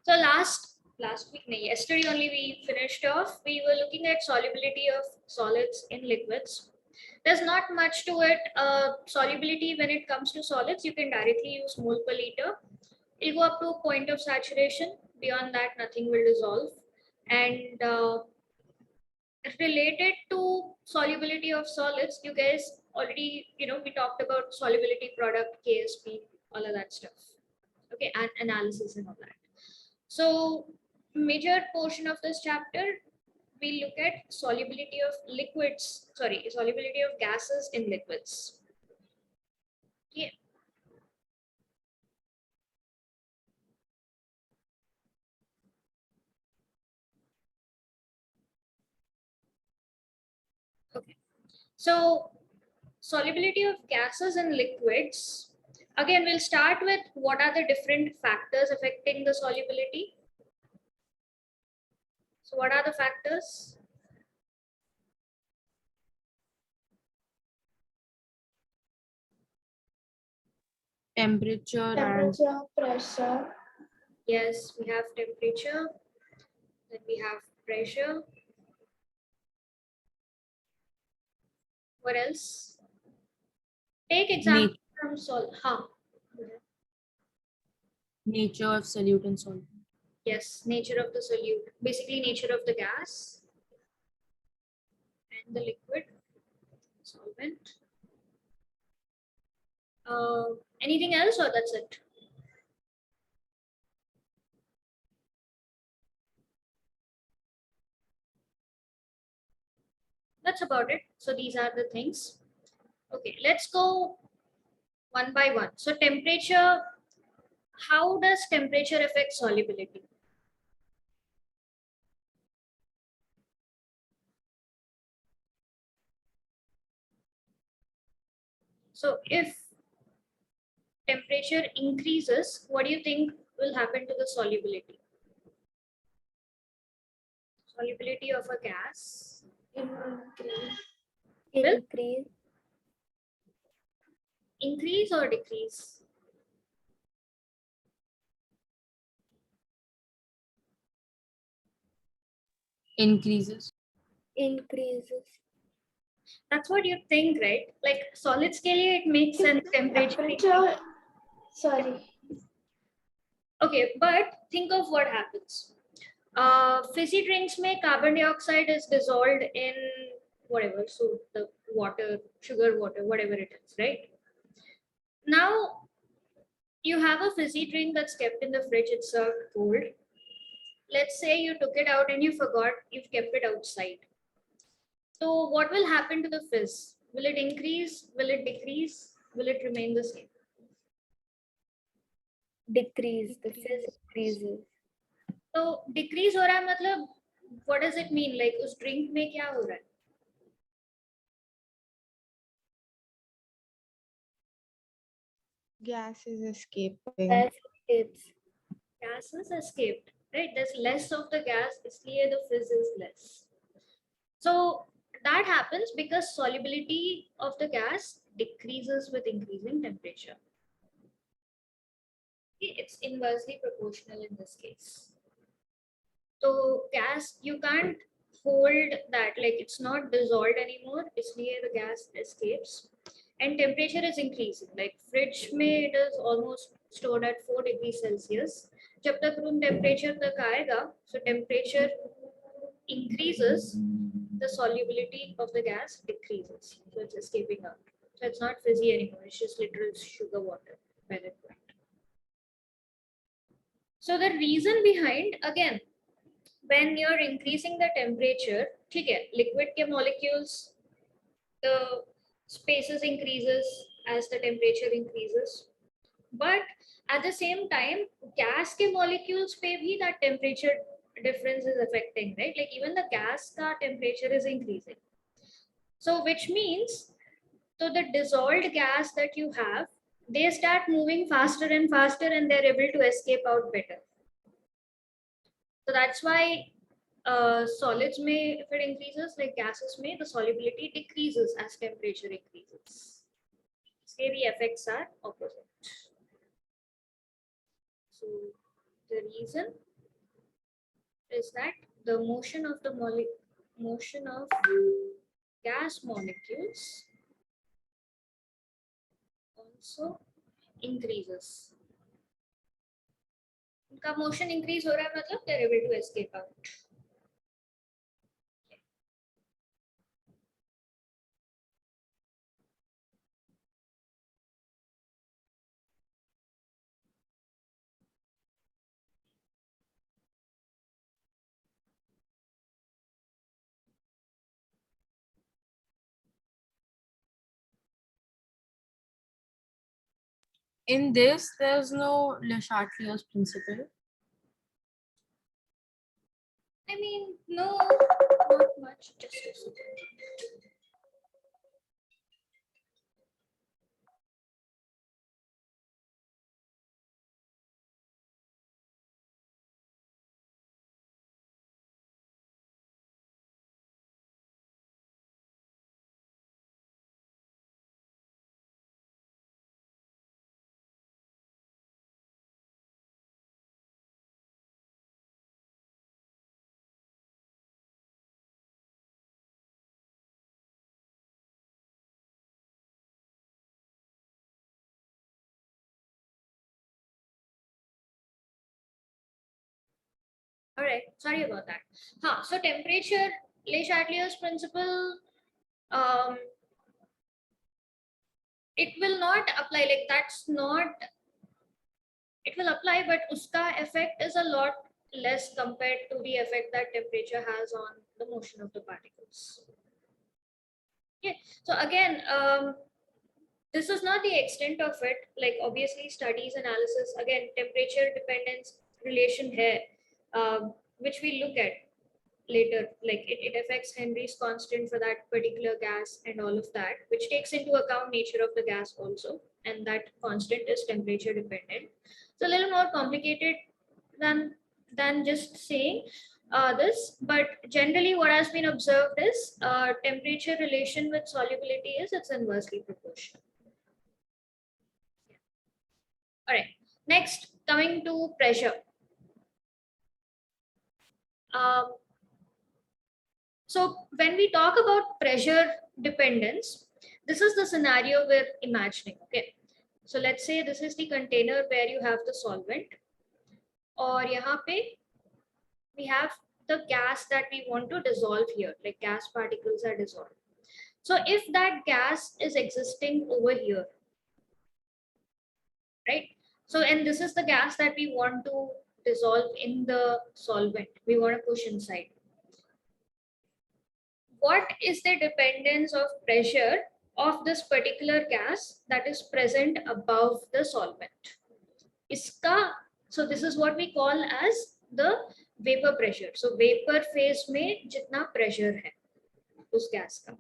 So last week, no, yesterday only we finished off. We were looking at solubility of solids in liquids. There's not much to it. Solubility when it comes to solids, you can directly use mole per liter. It'll go up to a point of saturation. Beyond that, nothing will dissolve. And related to solubility of solids, you guys already, we talked about solubility product, KSP, all of that stuff. Okay, and analysis and all that. So major portion of this chapter, we look at solubility of solubility of gases in liquids. Yeah. Okay. So solubility of gases and liquids. Again, we'll start with what are the different factors affecting the solubility. So what are the factors? Temperature, pressure. Yes, we have temperature, then we have pressure. What else? Take example from nature of solute and solvent. Yes, nature of the solute. Basically, nature of the gas and the liquid solvent. Anything else, or that's it? That's about it. So these are the things. Okay, let's go one by one. So temperature, how does temperature affect solubility? So if temperature increases, what do you think will happen to the solubility? Solubility of a gas. Increase or decrease? Increases. That's what you think, right? Like solid scale, it makes sense. Temperature. Sorry. Okay, but think of what happens. Fizzy drinks may carbon dioxide is dissolved in whatever, so the water, sugar water, whatever it is, right? Now you have a fizzy drink that's kept in the fridge, it's served cold. Let's say you took it out and you forgot you've kept it outside. So what will happen to the fizz? Will it increase? Will it decrease? Will it remain the same? Decrease. The fizz decreases. So decrease हो रहा है मतलब what does it mean? Like उस drink में क्या हो रहा है? Gas is escaping. Gas is escaped, right? There's less of the gas, इसलिए the fizz is less. So that happens because solubility of the gas decreases with increasing temperature. It's inversely proportional in this case. So gas, you can't hold that, like it's not dissolved anymore, इसलिए the gas escapes. And temperature is increasing. Like fridge में it is almost stored at 4 degrees Celsius. जब तक room temperature तक आएगा, so temperature increases, the solubility of the gas decreases. So it's escaping out. So it's not fizzy anymore. It's just literal sugar water by that point. So the reason behind, again, when you're increasing the temperature, ठीक है, liquid के molecules, the spaces increases as the temperature increases. But at the same time, gas के molecules पे भी that temperature difference is affecting, right? Like even the gas का temperature is increasing. So which means, so the dissolved gas that you have, they start moving faster and faster and they're able to escape out better. So that's why solids may, if it increases, like gases may, the solubility decreases as temperature increases. Say the effects are opposite. So the reason is that the motion of the motion of gas molecules also increases. उनका motion increase हो रहा है मतलब they are able to escape out. In this, there's no Le Chatelier's principle. I mean, no, not much. Just a second. All right, sorry about that. So temperature, Le Chatelier's principle, um, it will not apply, like that's not, it will apply, but uska effect is a lot less compared to the effect that temperature has on the motion of the particles. Okay, so again, this is not the extent of it. Like obviously, studies analysis again, temperature dependence relation here, which we look at later. Like it affects Henry's constant for that particular gas and all of that, which takes into account nature of the gas also, and that constant is temperature dependent. So a little more complicated than just saying this, but generally what has been observed is temperature relation with solubility is it's inversely proportional. All right, next coming to pressure. Um, so when we talk about pressure dependence, this is the scenario we're imagining. Okay, so let's say this is the container where you have the solvent, or यहाँ पे we have the gas that we want to dissolve here, like gas particles are dissolved. So if that gas is existing over here, right? So, and this is the gas that we want to dissolve in the solvent, we want to push inside. What is the dependence of pressure of this particular gas that is present above the solvent? Iska, so this is what we call as the vapor pressure. So vapor phase में जितना pressure है उस gas का,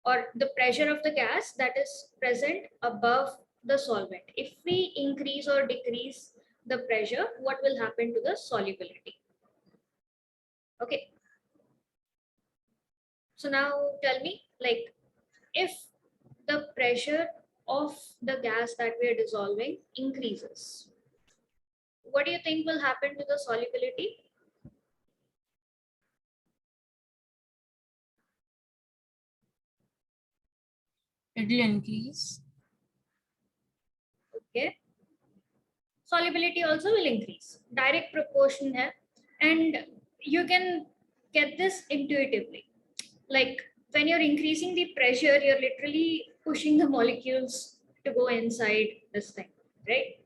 or the pressure of the gas that is present above the solvent. If we increase or decrease the pressure, what will happen to the solubility? Okay. So now tell me, like, if the pressure of the gas that we are dissolving increases, what do you think will happen to the solubility? It will increase. Okay. Solubility also will increase. Direct proportion hai, and you can get this intuitively. Like when you're increasing the pressure, you're literally pushing the molecules to go inside this thing, right?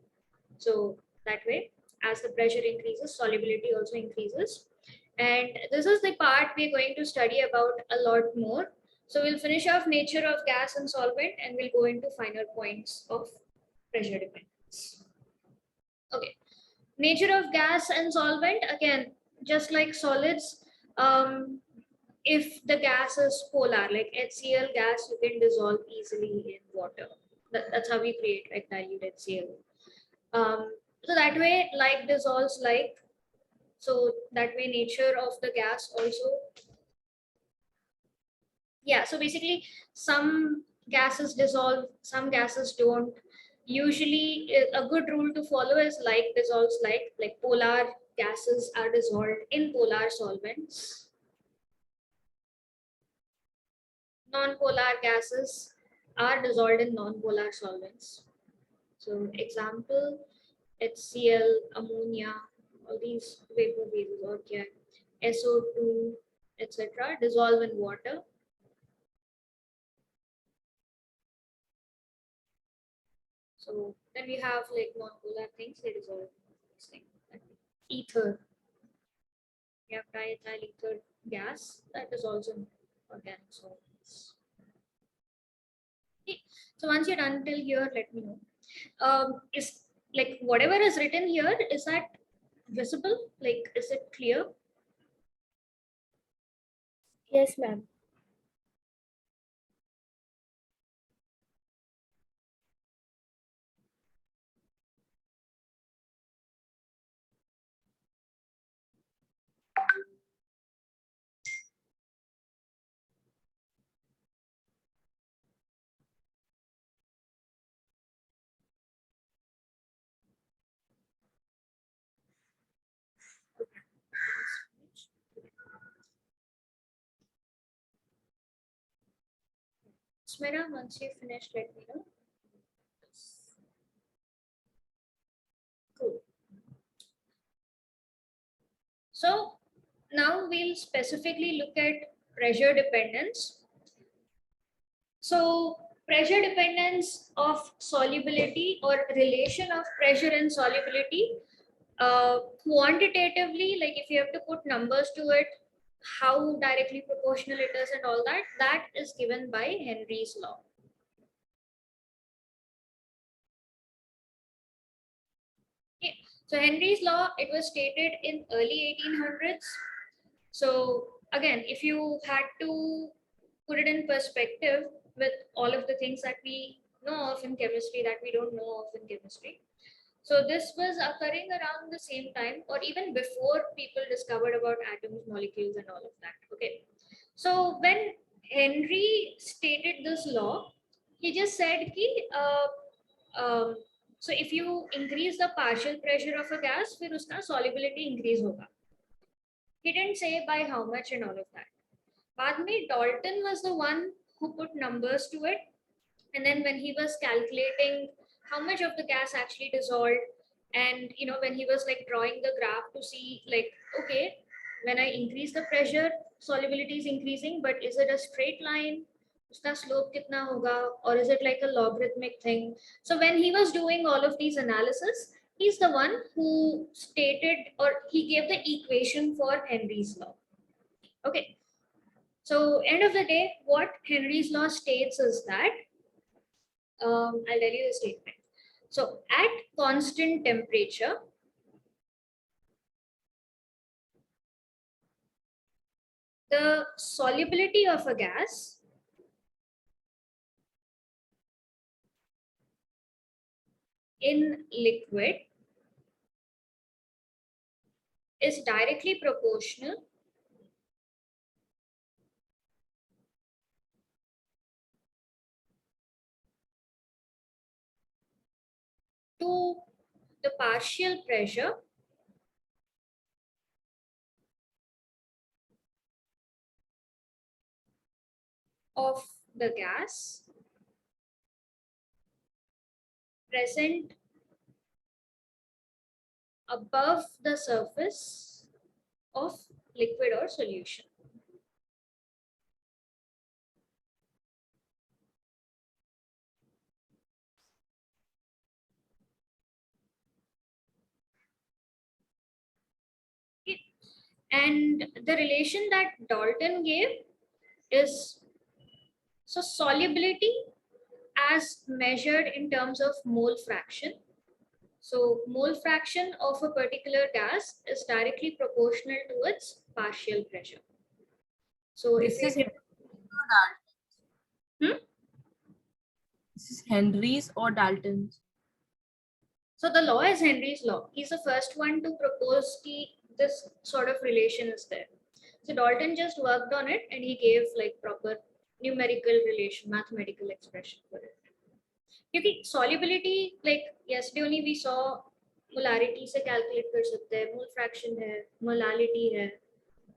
So that way, as the pressure increases, solubility also increases. And this is the part we're going to study about a lot more. So we'll finish off nature of gas and solvent, and we'll go into finer points of pressure dependence. Okay, nature of gas and solvent, again, just like solids, if the gas is polar, like HCl gas, you can dissolve easily in water. That's how we create like dilute HCl. So that way, like dissolves like. So that way, nature of the gas also. Yeah. So basically, some gases dissolve, some gases don't. Usually, a good rule to follow is like dissolves like polar gases are dissolved in polar solvents. Non-polar gases are dissolved in non-polar solvents. So example, HCl, ammonia, all these vapor phases or SO2, etc. dissolve in water. So then we have like non-polar things, they dissolve this thing. Ether. We have diethyl ether gas that dissolves in organic solvents. Okay. So once you're done till here, let me know. Is like whatever is written here, is that visible? Like, is it clear? Yes, ma'am. Smira, once you finish, let me know. Cool. So now we'll specifically look at pressure dependence. So pressure dependence of solubility or relation of pressure and solubility, quantitatively, like if you have to put numbers to it, how directly proportional it is and all that, that is given by Henry's law. Okay. So Henry's law, it was stated in early 1800s. So again, if you had to put it in perspective with all of the things that we know of in chemistry that we don't know of in chemistry. So this was occurring around the same time or even before people discovered about atoms, molecules and all of that. Okay. So when Henry stated this law, he just said ki, so if you increase the partial pressure of a gas, फिर उसका solubility increase होगा. He didn't say by how much and all of that. बाद में Dalton was the one who put numbers to it, and then when he was calculating how much of the gas actually dissolved, and when he was like drawing the graph to see like, okay, when I increase the pressure, solubility is increasing, but is it a straight line? Uska slope kitna hoga, or is it like a logarithmic thing? So when he was doing all of these analysis, he's the one who stated, or he gave the equation for Henry's law. Okay. So end of the day, what Henry's law states is that, I'll tell you the statement. So at constant temperature, the solubility of a gas in liquid is directly proportional to the partial pressure of the gas present above the surface of liquid or solution. Okay. And the relation that Dalton gave is, so solubility as measured in terms of mole fraction. So mole fraction of a particular gas is directly proportional to its partial pressure. So This is if This is Henry's or Dalton's? so the law is Henry's law. He's the first one to propose this sort of relation is there. So Dalton just worked on it and he gave like proper numerical relation, mathematical expression for it. You think solubility, like yesterday only we saw molarity से calculate कर सकते हैं, mole fraction है, molality है,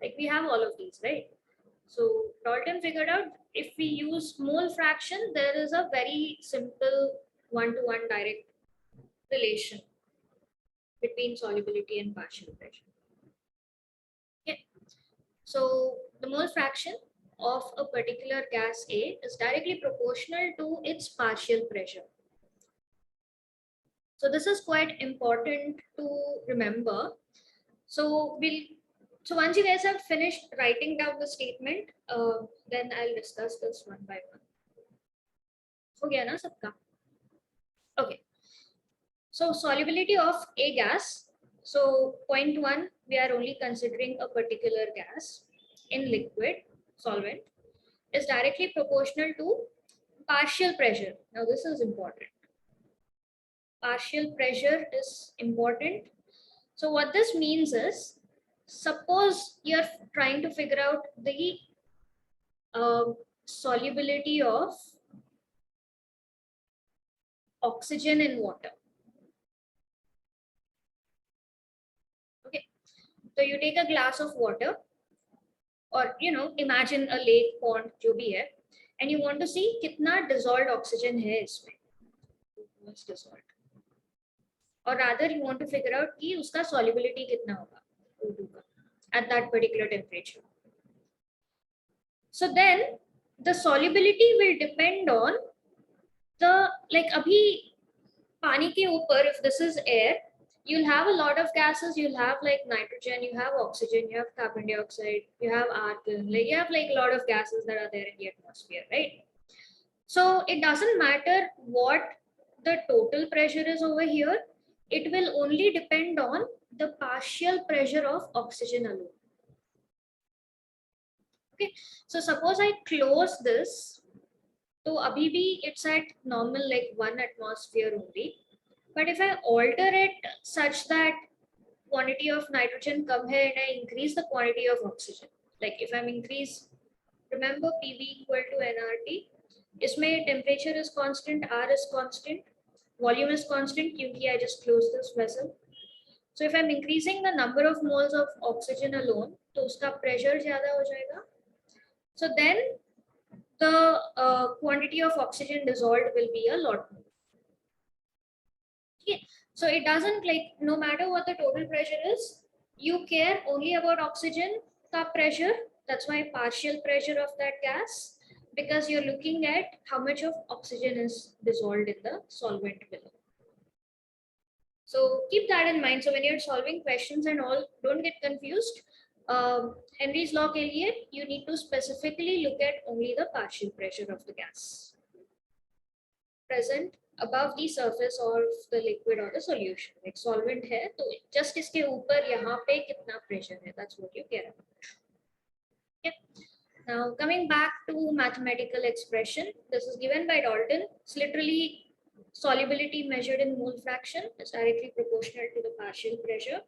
like we have all of these, right? So Dalton figured out if we use mole fraction, there is a very simple one-to-one direct relation between solubility and partial pressure. Okay, so the mole fraction of a particular gas A is directly proportional to its partial pressure. So this is quite important to remember. So once you guys have finished writing down the statement, then I'll discuss this one by one. हो गया ना सबका? Okay. So solubility of a gas. So point one, we are only considering a particular gas in liquid solvent is directly proportional to partial pressure. Now this is important. Partial pressure is important. So what this means is, suppose you're trying to figure out the solubility of oxygen in water. Okay, so you take a glass of water, or imagine a lake, pond, जो भी है, and you want to see कितना dissolved oxygen है इसमें, what's dissolved, or rather you want to figure out कि उसका solubility कितना होगा O2 का at that particular temperature. So then the solubility will depend on the, like अभी पानी के ऊपर, if this is air, you'll have a lot of gases. You'll have like nitrogen, you have oxygen, you have carbon dioxide, you have argon, like you have like a lot of gases that are there in the atmosphere, right? So it doesn't matter what the total pressure is over here. It will only depend on the partial pressure of oxygen alone. Okay, so suppose I close this, so abhi bhi it's at normal, like 1 atmosphere only. But if I alter it such that quantity of nitrogen come here and I increase the quantity of oxygen, like if I'm increase, remember PV equal to nRT, इसमें temperature is constant, R is constant, volume is constant क्योंकि I just close this vessel. So if I'm increasing the number of moles of oxygen alone, तो उसका pressure ज़्यादा हो जाएगा. So then the quantity of oxygen dissolved will be a lot more. Okay. So it doesn't, like, no matter what the total pressure is, you care only about oxygen ka pressure. That's why partial pressure of that gas, because you're looking at how much of oxygen is dissolved in the solvent below. So keep that in mind. So when you're solving questions and all, don't get confused. Henry's law ke liye, you need to specifically look at only the partial pressure of the gas present above the surface of the liquid or the solution. Like solvent है, तो just इसके ऊपर यहाँ पे कितना pressure है, that's what you care about. Okay. Now coming back to mathematical expression, this is given by Dalton. It's literally solubility measured in mole fraction is directly proportional to the partial pressure.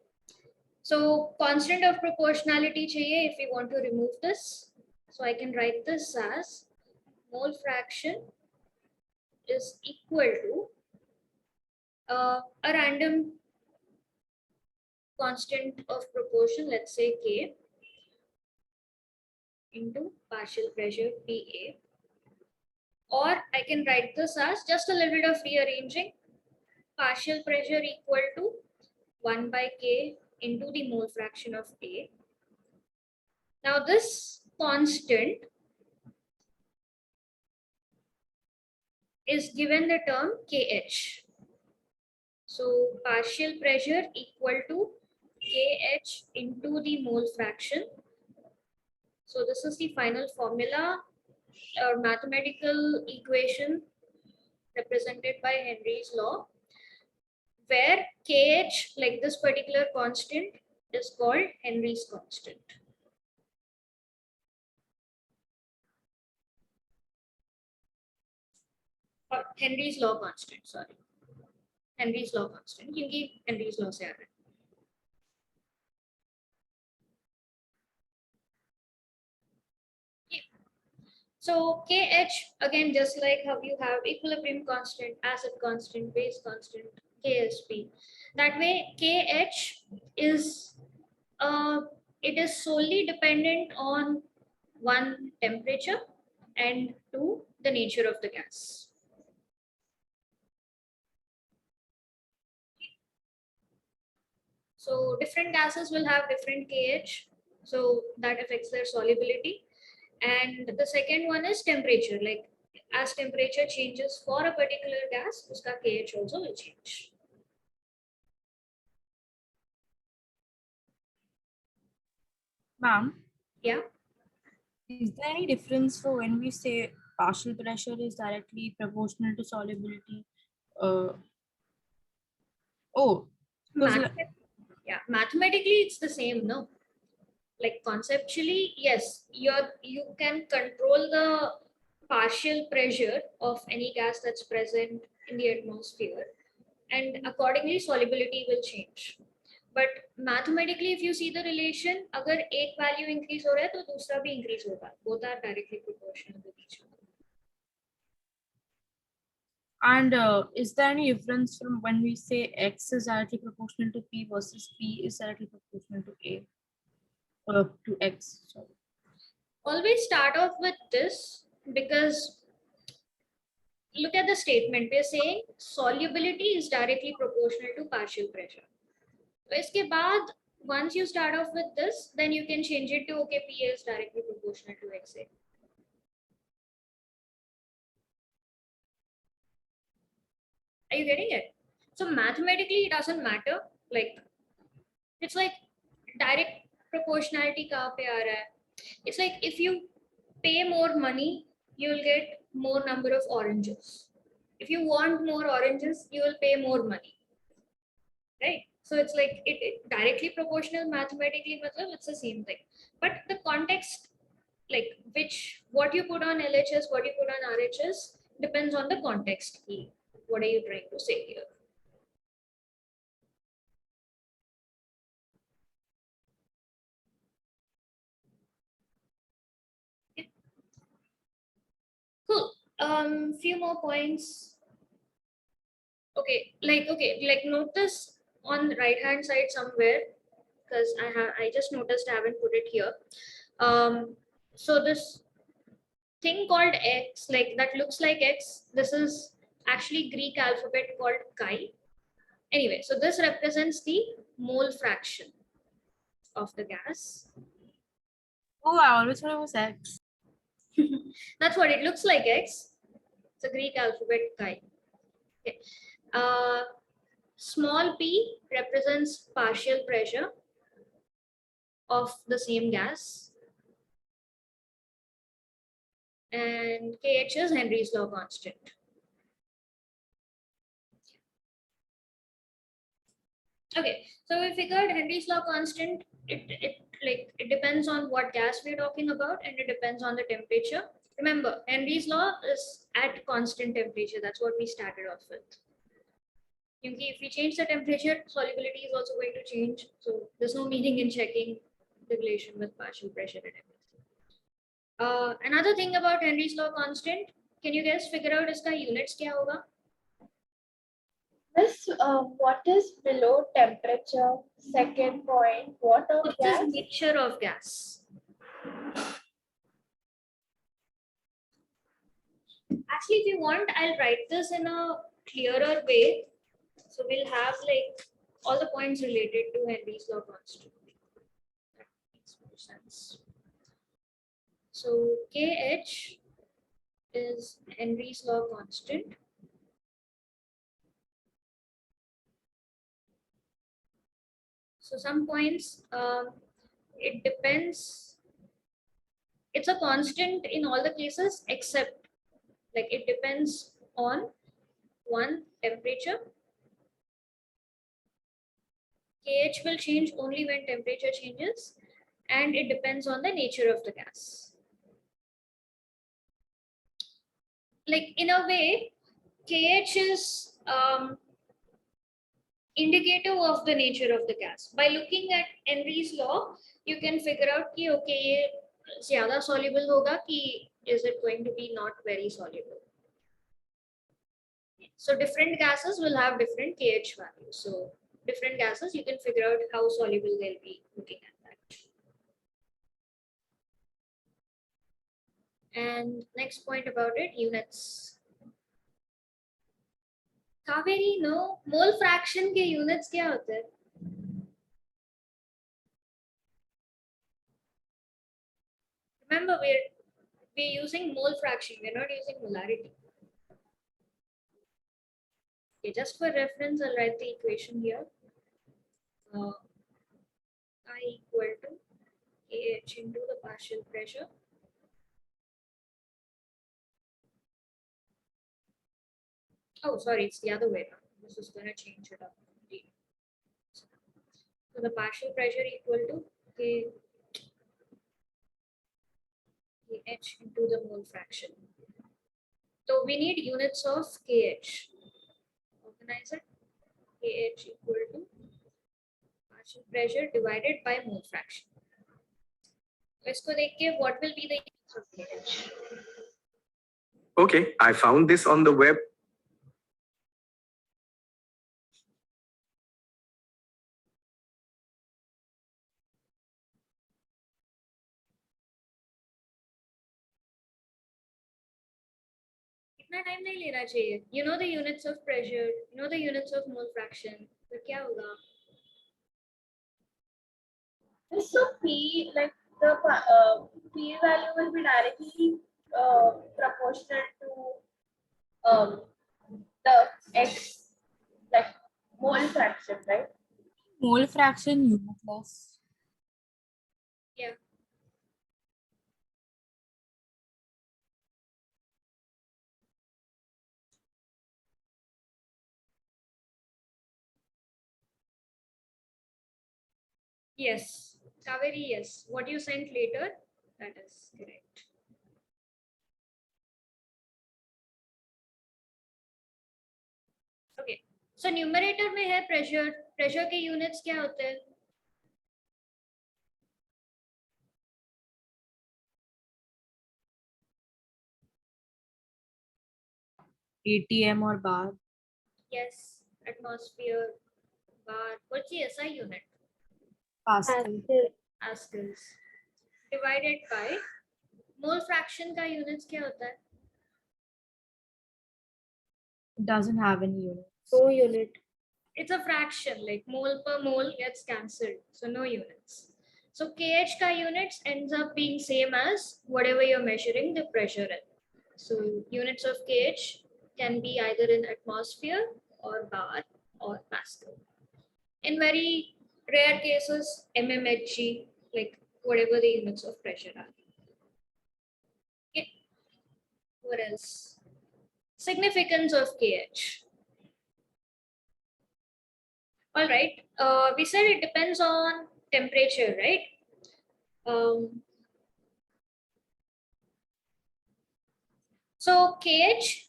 So constant of proportionality chahiye if we want to remove this. So I can write this as mole fraction is equal to a random constant of proportion, let's say K, into partial pressure PA. Or I can write this as just a little bit of rearranging, partial pressure equal to 1 by K into the mole fraction of A. Now this constant is given the term KH. So partial pressure equal to KH into the mole fraction. So this is the final formula or mathematical equation represented by Henry's law, where KH, like this particular constant, is called Henry's constant. Or Henry's law constant, sorry. Henry's law constant, क्योंकि Henry's law से आ रहा है. So KH, again, just like how you have equilibrium constant, acid constant, base constant, KSP. That way, KH is it is solely dependent on one, temperature, and two, the nature of the gas. So different gases will have different KH, so that affects their solubility. And the second one is temperature. Like as temperature changes for a particular gas, uska KH also will change. Ma'am, Yeah. is there any difference for when we say partial pressure is directly proportional to solubility? Uh, oh, because Yeah, mathematically it's the same, no? Like conceptually, yes, you can control the partial pressure of any gas that's present in the atmosphere, and accordingly solubility will change. But mathematically if you see the relation, agar ek value increase ho raha hai to dusra bhi increase hoga, both are directly proportional with each other. and is there any difference from when we say X is directly proportional to P versus P is directly proportional to A? To X, sorry. Always start off with this, because look at the statement. We're saying solubility is directly proportional to partial pressure. So iske baad, once you start off with this, then you can change it to okay, P is directly proportional to XA. Are you getting it? So mathematically it doesn't matter. Like it's like direct proportionality kahan pe aa raha hai. It's like if you pay more money, you will get more number of oranges. If you want more oranges, you will pay more money, right? So it's like it directly proportional mathematically, matlab it's the same thing. But the context, like what you put on LHS, what you put on RHS, depends on the context. What are you trying to say here? Cool. Few more points. Okay, like note this on the right hand side somewhere, because I just noticed I haven't put it here. So this thing called X, like that looks like X, this is actually Greek alphabet called chi. Anyway, so this represents the mole fraction of the gas. Oh, I always thought it was X. That's what it looks like, X. It's a Greek alphabet chi. Okay. Small p represents partial pressure of the same gas, and kh is Henry's law constant. Okay, so we figured Henry's law constant, it depends on what gas we're talking about, and it depends on the temperature. Remember, Henry's law is at constant temperature. That's what we started off with. If we change the temperature, solubility is also going to change. So there's no meaning in checking the relation with partial pressure and everything. Another thing about Henry's law constant, can you guys figure out iska units kya hoga? Miss, what is below temperature? Second point, what of This gas? is mixture of gas. Actually, if you want, I'll write this in a clearer way. So we'll have like all the points related to Henry's law constant. That makes more sense. So KH is Henry's law constant. So some points, it depends. It's a constant in all the cases except, like it depends on one, temperature. KH will change only when temperature changes, and it depends on the nature of the gas. Like in a way, KH is indicative of the nature of the gas. By looking at Henry's law, you can figure out कि okay, ये ज़्यादा soluble होगा कि is it going to be not very soluble. So different gases will have different KH values. So different gases, you can figure out how soluble they'll be looking at that. And next point about it, units. Kaveri, no, mole fraction के units क्या होते हैं? Remember, we're using mole fraction. We're not using molarity. Okay, just for reference, I'll write the equation here. I equal to KH into the partial pressure. Oh, sorry, it's the other way around. This is going to change it up. So the partial pressure equal to KH into the mole fraction. So we need units of KH. Organize it. KH equal to partial pressure divided by mole fraction. So इसको देख के what will be the units of KH? Okay, I found this on the web. इतना time नहीं लेना चाहिए. You know the units of pressure, you know the units of mole fraction. फिर क्या होगा? So P, like the P value will be directly proportional to the X, like mole fraction, right? Mole fraction unitless. Yeah. Yes, Kaveri, yes. What you sent later, that is correct. Okay. So numerator में है pressure. Pressure के units क्या होते हैं? ATM or bar. Yes, atmosphere, bar. What's the SI unit? Pascal. Pascals. Divided by mole fraction का units क्या होता है? It doesn't have any units. No unit. It's a fraction, like mole per mole gets cancelled, so no units. So KH ka units ends up being same as whatever you're measuring the pressure in. So units of KH can be either in atmosphere or bar or Pascal. In very rare cases, mmHg, like whatever the units of pressure are. Okay. What else? Significance of KH. All right. We said it depends on temperature, right? So KH,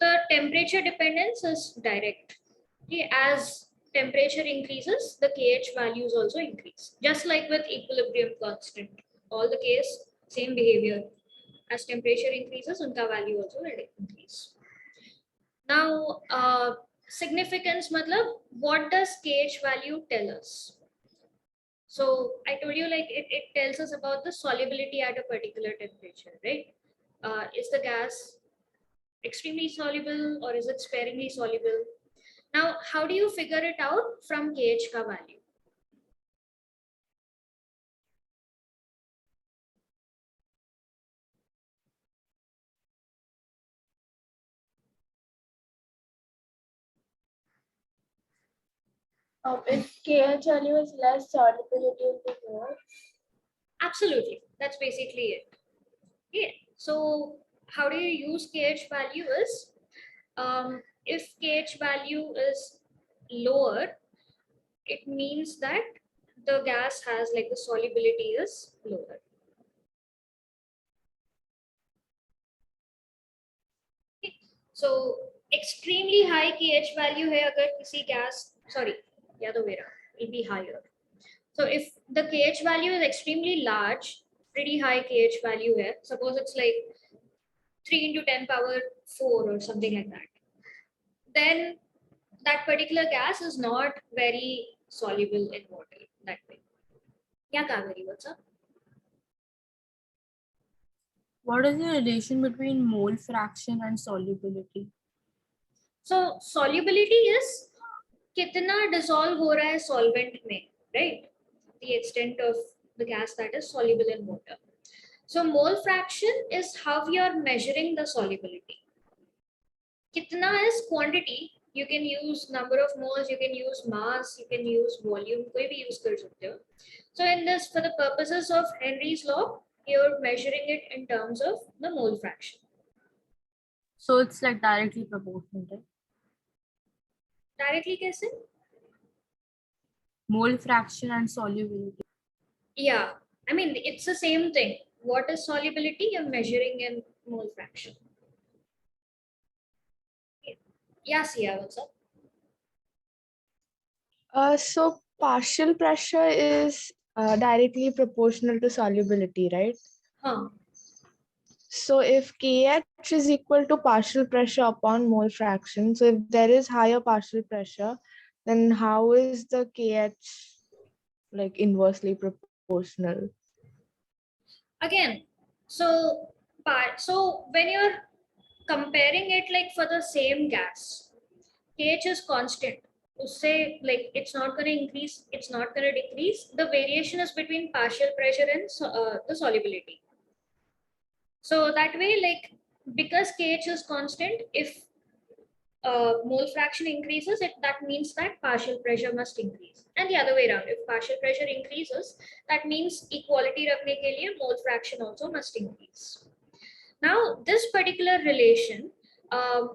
the temperature dependence is direct. Okay, as temperature increases, the KH values also increase. Just like with equilibrium constant, all the case, same behavior. As temperature increases, unka value also will increase. Now, significance matlab, what does KH value tell us? So I told you like it tells us about the solubility at a particular temperature, right? Is the gas extremely soluble or is it sparingly soluble? Now, how do you figure it out from KH ka value? If KH value is less, solubility will be more. Absolutely, that's basically it. Okay, so how do you use KH value is, if KH value is lower, it means that the gas has like the solubility is lower. Okay. So extremely high KH value है अगर किसी gas, sorry, the other way around, it'll be higher. So if the KH value is extremely large, pretty high KH value here, suppose it's like 3 into 10 power 4 or something like that. then that particular gas is not very soluble in water that way. Yeah, Kaveri, what's up? What is the relation between mole fraction and solubility? So solubility is कितना dissolve हो रहा है solvent में, right? The extent of the gas that is soluble in water. So mole fraction is how you are measuring the solubility. Kitna is quantity. You can use number of moles, you can use mass, you can use volume, कोई भी use कर सकते हो. So in this, for the purposes of Henry's law, you're measuring it in terms of the mole fraction. So it's like directly proportional, right? Directly कैसे? Mole fraction and solubility. Yeah, I mean it's the same thing. What is solubility? You're measuring in mole fraction. Yeah, Sia, what's up? So partial pressure is directly proportional to solubility, right? Huh. So if KH is equal to partial pressure upon mole fraction, so if there is higher partial pressure, then how is the KH like inversely proportional? Again, so when you're comparing it like for the same gas, KH is constant. To say like it's not going to increase, it's not going to decrease. The variation is between partial pressure and the solubility. So that way, like because KH is constant, if mole fraction increases, that means that partial pressure must increase. And the other way around, if partial pressure increases, that means equality rakhne ke liye mole fraction also must increase. Now, this particular relation,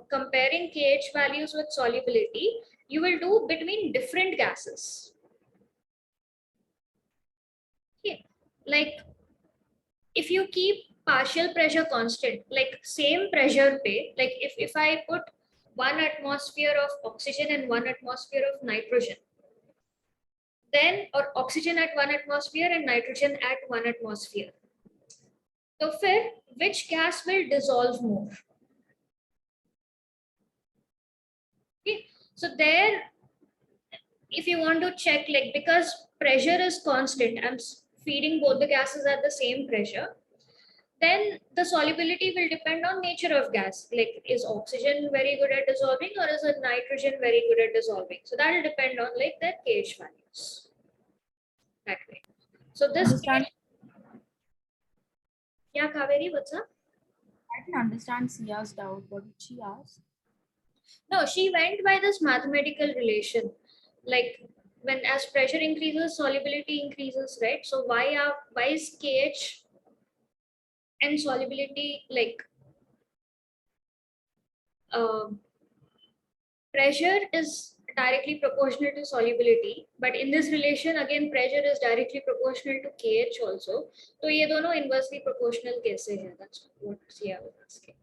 comparing KH values with solubility, you will do between different gases. Okay. Like if you keep partial pressure constant, like same pressure pay, like if I put 1 atmosphere of oxygen and 1 atmosphere of nitrogen, then or oxygen at 1 atmosphere and nitrogen at 1 atmosphere. So which gas will dissolve more? Okay. So there, if you want to check, like because pressure is constant, I'm feeding both the gases at the same pressure, then the solubility will depend on nature of gas. Like is oxygen very good at dissolving or is it nitrogen very good at dissolving? So that will depend on like their KH values. That way. So this Understand? yeah, Kaveri, what's up? I didn't understand Sia's doubt. What did she ask? No, she went by this mathematical relation. Like when as pressure increases, solubility increases, right? So why is KH and solubility like pressure is directly proportional to solubility, but in this relation again pressure is directly proportional to KH also. So ये दोनों inversely proportional कैसे हैं? That's what Sia was asking.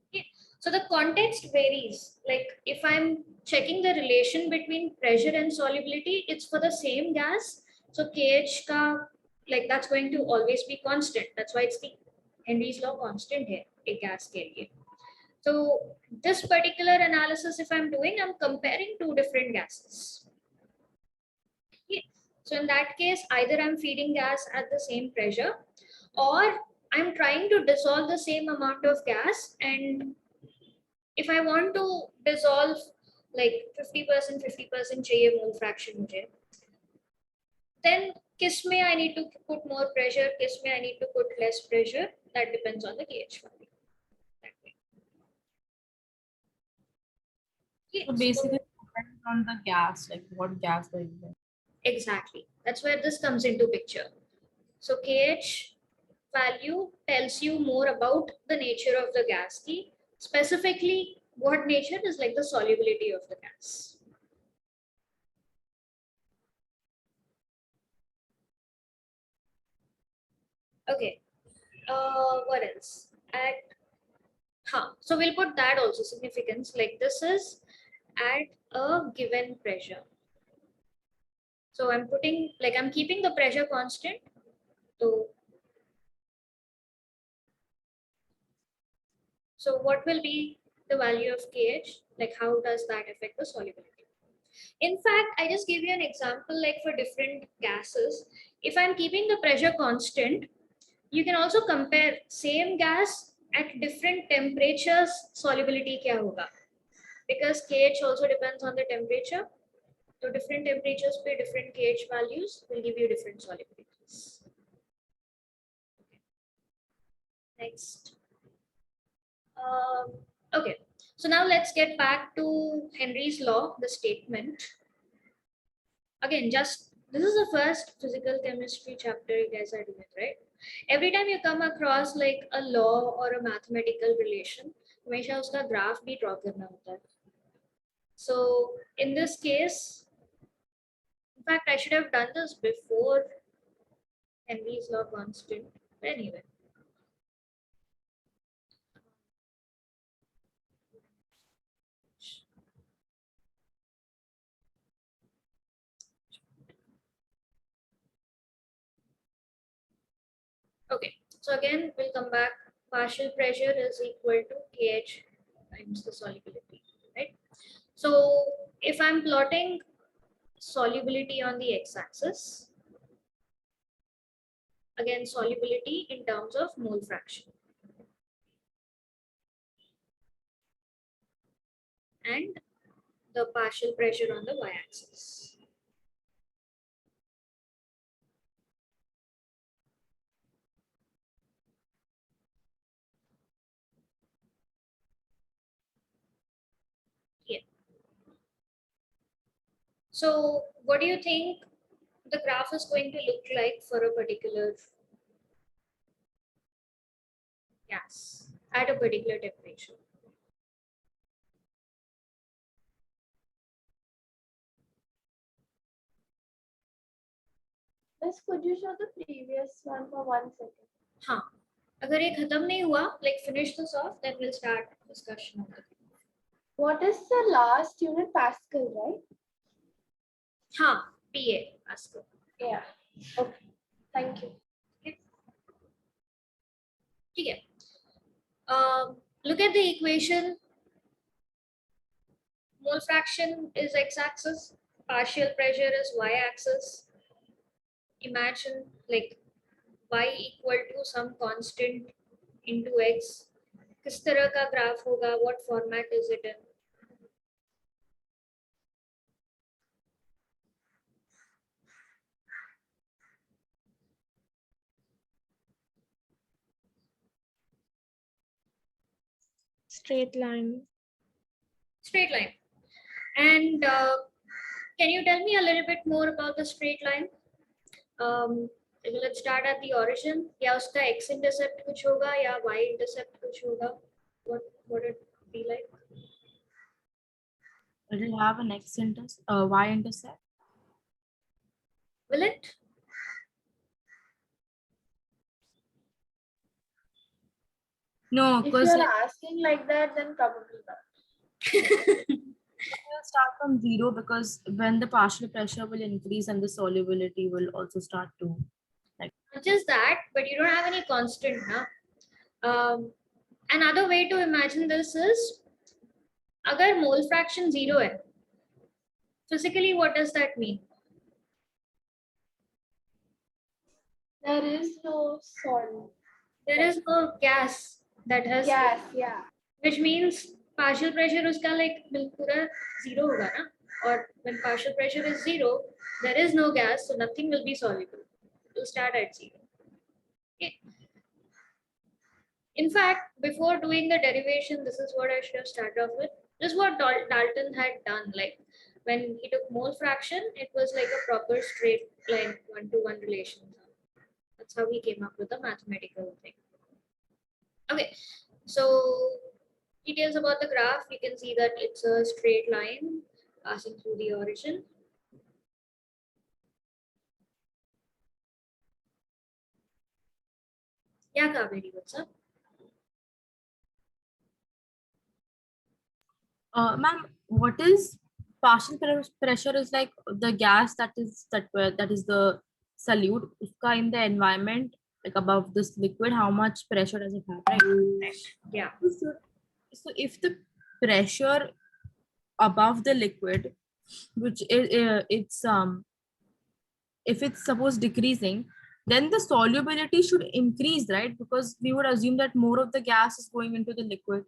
Okay. So the context varies. Like if I'm checking the relation between pressure and solubility, it's for the same gas. So KH ka like that's going to always be constant. That's why it's the Henry's law constant here, a gas ke liye. So this particular analysis, if I'm doing, I'm comparing two different gases. Okay. So in that case, either I'm feeding gas at the same pressure or I'm trying to dissolve the same amount of gas. And if I want to dissolve like 50%, 50% चाहिए mole fraction मुझे, then किस में I need to put more pressure, किस में I need to put less pressure, that depends on the KH value. So basically, it depends on the gas, like what gas are you using. Exactly. That's where this comes into picture. So KH value tells you more about the nature of the gas key. Specifically, what nature is like the solubility of the gas. Okay. What else? So we'll put that also significance. Like this is at a given pressure. So I'm putting like I'm keeping the pressure constant. So what will be the value of KH, like how does that affect the solubility? In fact, I just give you an example, like for different gases, if I'm keeping the pressure constant, you can also compare same gas at different temperatures, solubility kya hoga, because KH also depends on the temperature. So different temperatures पे different KH values will give you different solubilities. Next. Okay, so now let's get back to Henry's law, the statement. Again, just this is the first physical chemistry chapter you guys are doing, right? Every time you come across like a law or a mathematical relation, हमेशा उसका graph भी draw करना होता है. So in this case, in fact, I should have done this before Henry's law constant. But anyway. Okay, so again, we'll come back. Partial pressure is equal to KH times the solubility, right? So if I'm plotting solubility on the x-axis, again, solubility in terms of mole fraction. And the partial pressure on the y-axis. Yeah. So what do you think the graph is going to look like for a particular gas at a particular temperature? Miss, could you show the previous one for 1 second? हाँ, अगर ये खत्म नहीं हुआ, like finish this off, then we'll start discussion on it. What is the last unit? Pascal, right? हाँ, PA, Pascal. Yeah. Okay. Thank you. ठीक है. Look at the equation. Mole fraction is x-axis, partial pressure is y-axis. Imagine like y equal to some constant into x. किस तरह का graph होगा? What format is it in? Straight line. Straight line. And can you tell me a little bit more about the straight line? Let's start at the origin. या उसका x-intercept कुछ होगा या y-intercept कुछ होगा? What would it be like? It will have an y-intercept. Will it? No, If because you're asking like that, then probably not. it will start from 0, because when the partial pressure will increase and the solubility will also start to. Not just that, but you don't have any constant, huh? Another way to imagine this is, अगर mole fraction 0 है, physically what does that mean? There is no solid. There is no gas that has, Gas, yeah. which means partial pressure उसका like पूरा 0 होगा ना? Or when partial pressure is 0, there is no gas, so nothing will be soluble. It will start at 0. Okay. In fact, before doing the derivation, this is what I should have started off with. This is what Dalton had done. Like when he took mole fraction, it was like a proper straight line 1-to-1 relation. That's how he came up with the mathematical thing. Okay, so details about the graph, you can see that it's a straight line passing through the origin. Yeah, Kaveri, what's up? Ma'am, what is partial pressure? Is like the gas that is the solute uska in the environment, like above this liquid, how much pressure does it have, right? Yeah. So if the pressure above the liquid, which is if it's suppose decreasing, then the solubility should increase, right? Because we would assume that more of the gas is going into the liquid.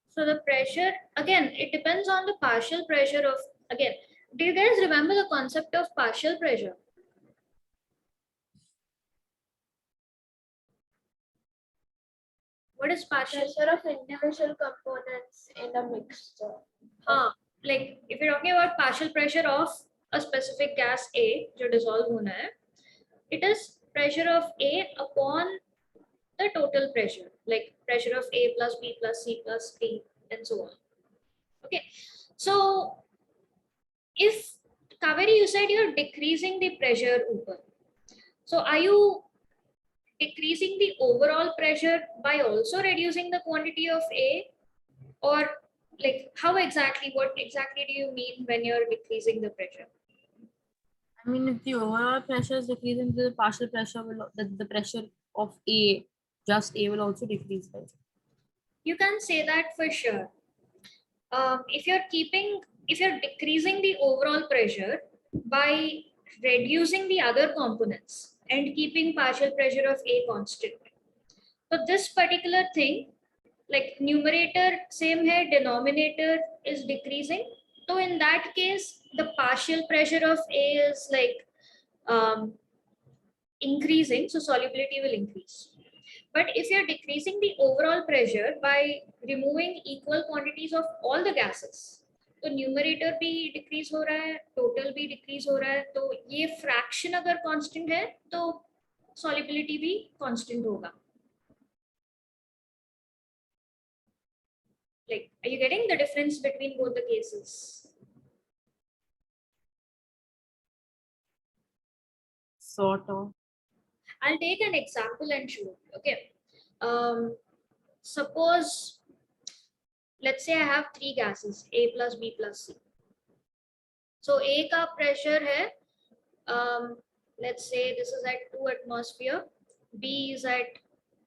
So the pressure, again, it depends on the partial pressure of, again, do you guys remember the concept of partial pressure? What is partial? Pressure of individual components in a mixture. Like if you're talking about partial pressure of a specific gas A, जो dissolve होना है, it is pressure of A upon the total pressure, like pressure of A plus B plus C plus D and so on. Okay, so if Kaveri, you said you're decreasing the pressure upar. So are you decreasing the overall pressure by also reducing the quantity of A, or like how exactly, what exactly do you mean when you're decreasing the pressure? I mean, if the overall pressure is decreasing, the partial pressure will, the pressure of A, just A, will also decrease, right? You can say that for sure. If you're decreasing the overall pressure by reducing the other components and keeping partial pressure of A constant. So this particular thing, like numerator same hai, denominator is decreasing. So in that case, the partial pressure of A is like increasing, so solubility will increase. But if you're decreasing the overall pressure by removing equal quantities of all the gases, तो numerator भी decrease हो रहा है, total भी decrease हो रहा है, तो ये फ्रैक्शन अगर कांस्टेंट है तो सॉल्युबिलिटी भी कांस्टेंट होगा. Like, are you getting the difference between both the cases? Sort of. I'll take an example and show you. Okay. Suppose, let's say I have three gases, A plus B plus C. So A का pressure है, let's say this is at 2 atmosphere, B is at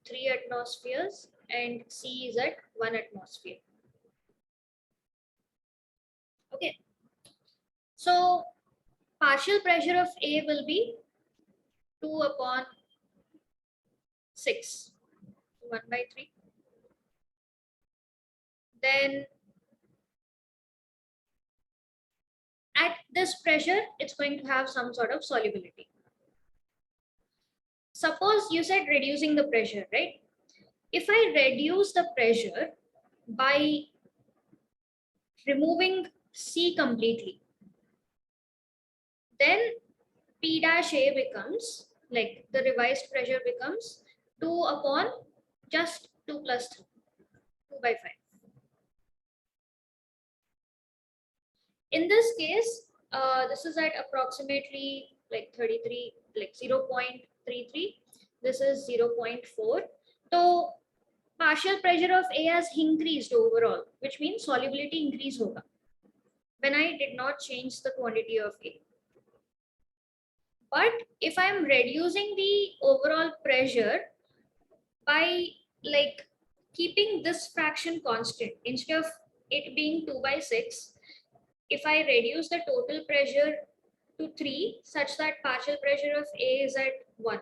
3 atmospheres, and C is at 1 atmosphere. Okay. So partial pressure of A will be 2 upon 6, 1 by 3. Then at this pressure, it's going to have some sort of solubility. Suppose you said reducing the pressure, right? If I reduce the pressure by removing C completely, then P dash A becomes, like the revised pressure becomes 2 upon just 2 plus 3, 2 by 5. In this case, this is at approximately like 33, like 0.33. This is 0.4. So partial pressure of A has increased overall, which means solubility increase hoga when I did not change the quantity of A. But if I'm reducing the overall pressure by like keeping this fraction constant, instead of it being 2 by 6, if I reduce the total pressure to 3 such that partial pressure of A is at 1,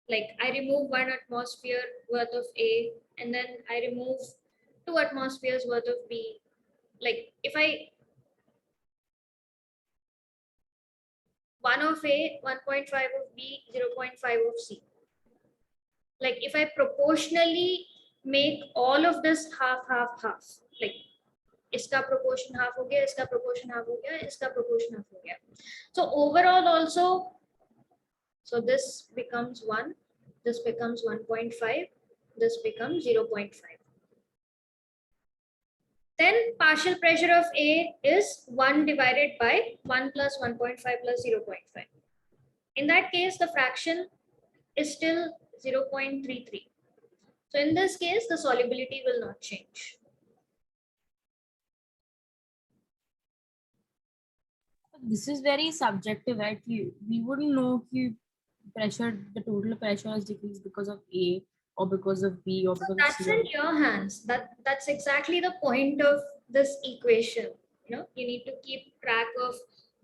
like I remove 1 atmosphere worth of A and then I remove 2 atmospheres worth of B. Like if I 1 of A, 1.5 of B, 0.5 of C. Like if I proportionally make all of this half, half, half, like इसका proportion half हो गया, इसका proportion half हो गया, इसका proportion half हो गया. So overall also, so this becomes 1, this becomes 1.5, this becomes 0.5. Then partial pressure of A is 1 divided by 1 plus 1.5 plus 0.5. In that case, the fraction is still 0.33. So in this case, the solubility will not change. This is very subjective, right? We wouldn't know if pressure, the total pressure has decreased because of A. or because of B, or So because of that's C? in your hands. That's exactly the point of this equation. You need to keep track of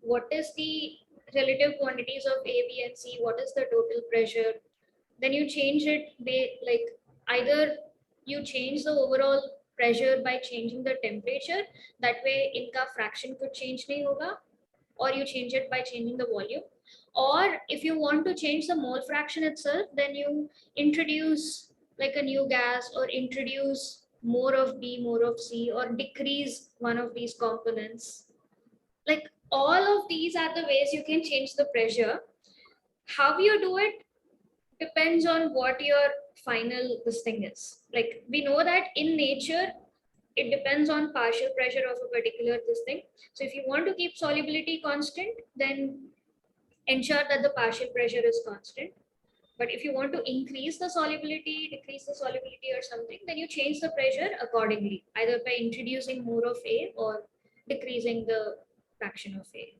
what is the relative quantities of A, B, and C, what is the total pressure. Then you change it like either you change the overall pressure by changing the temperature. That way, inka fraction could change nahi hoga, or you change it by changing the volume. Or if you want to change the mole fraction itself, then you introduce like a new gas, or introduce more of B, more of C, or decrease one of these components. Like all of these are the ways you can change the pressure. How you do it depends on what your final this thing is. Like we know that in nature, it depends on partial pressure of a particular this thing. So if you want to keep solubility constant, then ensure that the partial pressure is constant. But if you want to increase the solubility, decrease the solubility or something, then you change the pressure accordingly, either by introducing more of A or decreasing the fraction of A,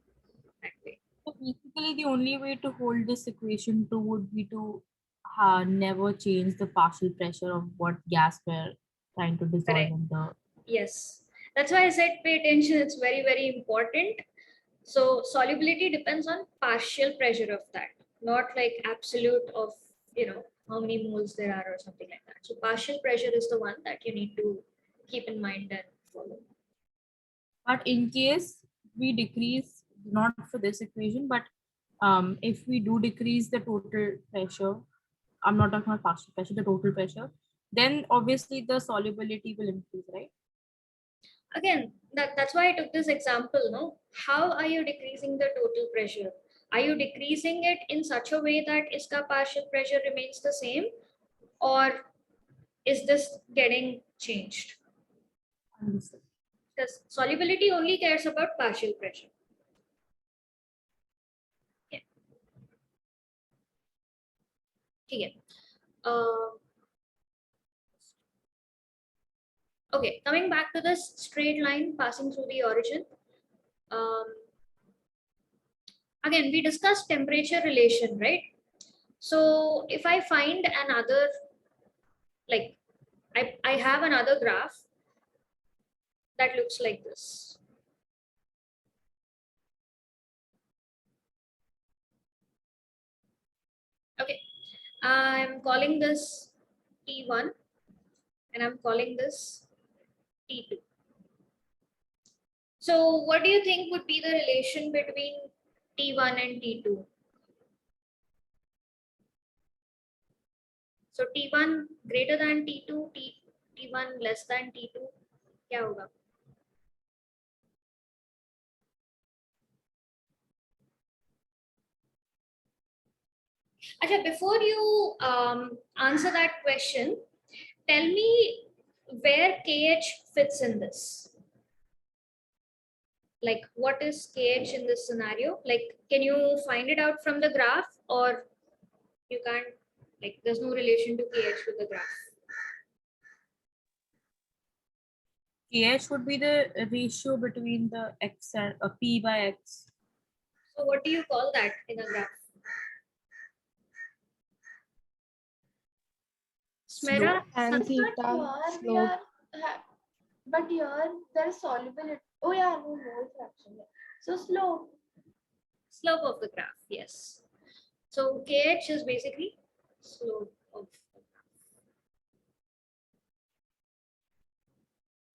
that way. So basically, the only way to hold this equation true would be to never change the partial pressure of what gas we're trying to dissolve Correct. in the. Yes. That's why I said pay attention. It's very, very important. So solubility depends on partial pressure of that, not like absolute of, how many moles there are or something like that. So partial pressure is the one that you need to keep in mind and follow. But in case we decrease, not for this equation, but if we do decrease the total pressure, I'm not talking about partial pressure, the total pressure, then obviously the solubility will increase, right? Again, that's why I took this example. No, how are you decreasing the total pressure? Are you decreasing it in such a way that iska partial pressure remains the same, or is this getting changed? Understood. Because solubility only cares about partial pressure. Yeah. Okay. Okay, coming back to this straight line passing through the origin. Um, Again, we discussed temperature relation, right? So if I find another, like I have another graph that looks like this. Okay, I'm calling this T1 and I'm calling this T2. So what do you think would be the relation between T1 and T2? So T1 greater than T2, T1 less than T2, क्या होगा? Acha, before you answer that question, tell me where KH fits in this. Like, what is KH in this scenario? Like, can you find it out from the graph, or you can't? Like, there's no relation to KH with the graph. KH would be the ratio between the x and P by X. So, what do you call that in a graph? Smera, Tan But theta here we slope. but here there is solubility. Oh yeah, no mole fraction. Yeah. So slope. slope of the graph, yes. So, KH is basically slope of the graph.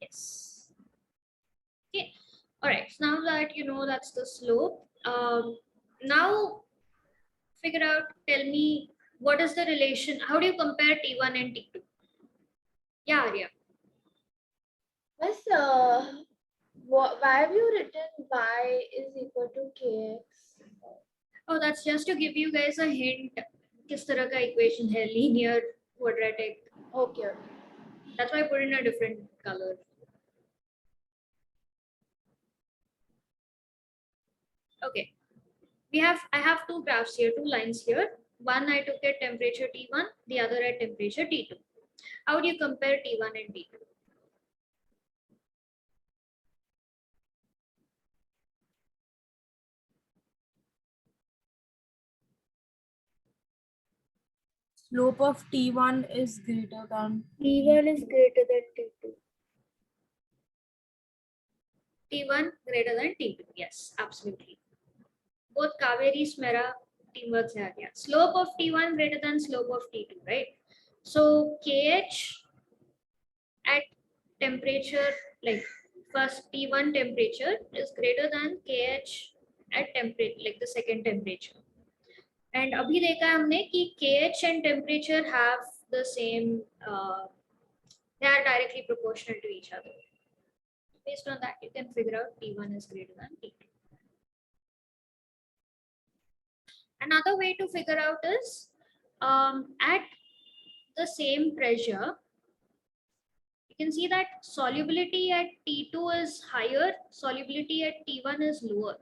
Yes. Okay. All right. So now that you know that's the slope, now figure out, tell me what is the relation, how do you compare T1 and T2? Yeah, Arya. Miss, why have you written y is equal to kx? Oh, that's just to give you guys a hint. किस तरह का equation है, linear, quadratic. Okay. That's why I put in a different color. Okay. I have two graphs here, two lines here. One I took at temperature T1, the other at temperature T2. How do you compare T1 and T2? slope of T1 is greater than T1 is greater than T2. T1 greater than T2. Yes, absolutely. Both Kaveri Smera teamwork se aa gaya. Slope of T1 greater than slope of T2, right? So KH at temperature, like first T1 temperature is greater than KH at temperature, like the second temperature. And अभी देखा है हमने कि KH and temperature have the same, they are directly proportional to each other. Based on that, you can figure out T1 is greater than T2. Another way to figure out is at the same pressure, you can see that solubility at T2 is higher, solubility at T1 is lower.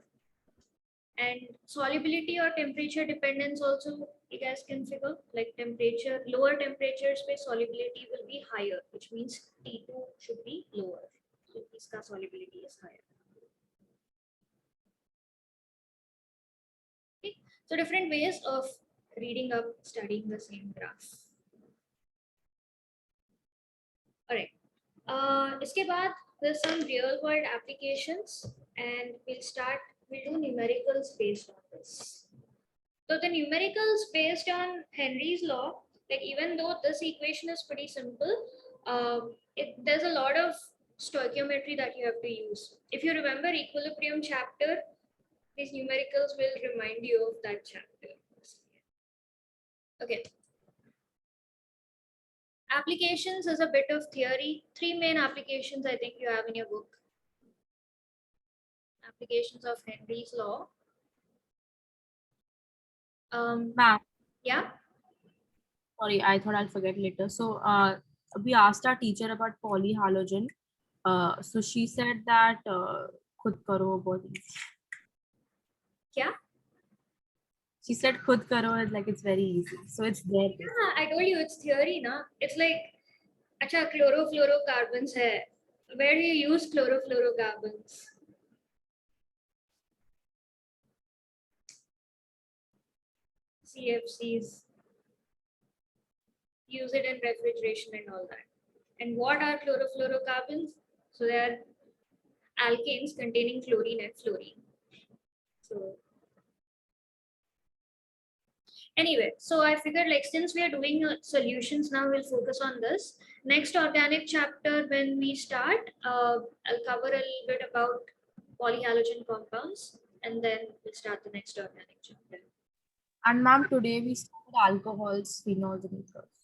And solubility or temperature dependence also you guys can figure, like temperature, lower temperatures where solubility will be higher, which means T2 should be lower. So iska solubility is higher. Okay. So different ways of reading up, studying the same graph. All right. Iske baad, there's some real world applications and we'll do numericals based on this. So the numericals based on Henry's law, like even though this equation is pretty simple, there's a lot of stoichiometry that you have to use. If you remember equilibrium chapter, these numericals will remind you of that chapter. Okay. Applications is a bit of theory. 3 main applications I think you have in your book. Applications of Henry's law. Ma'am, Yeah. sorry, I thought I'll forget later. So we asked our teacher about polyhalogen. So she said that khud karo body. Yeah. She said khud karo is like it's very easy. So it's there. Yeah, I told you it's theory, na. It's like, acha, chlorofluorocarbons hai. Where do you use chlorofluorocarbons? CFCs. Use it in refrigeration and all that. And what are chlorofluorocarbons? So they are alkanes containing chlorine and fluorine. So anyway, so I figured like since we are doing solutions now, we'll focus on this. Next organic chapter when we start, I'll cover a little bit about polyhalogen compounds and then we'll start the next organic chapter. And ma'am, today we started alcohols, phenols, and ethers.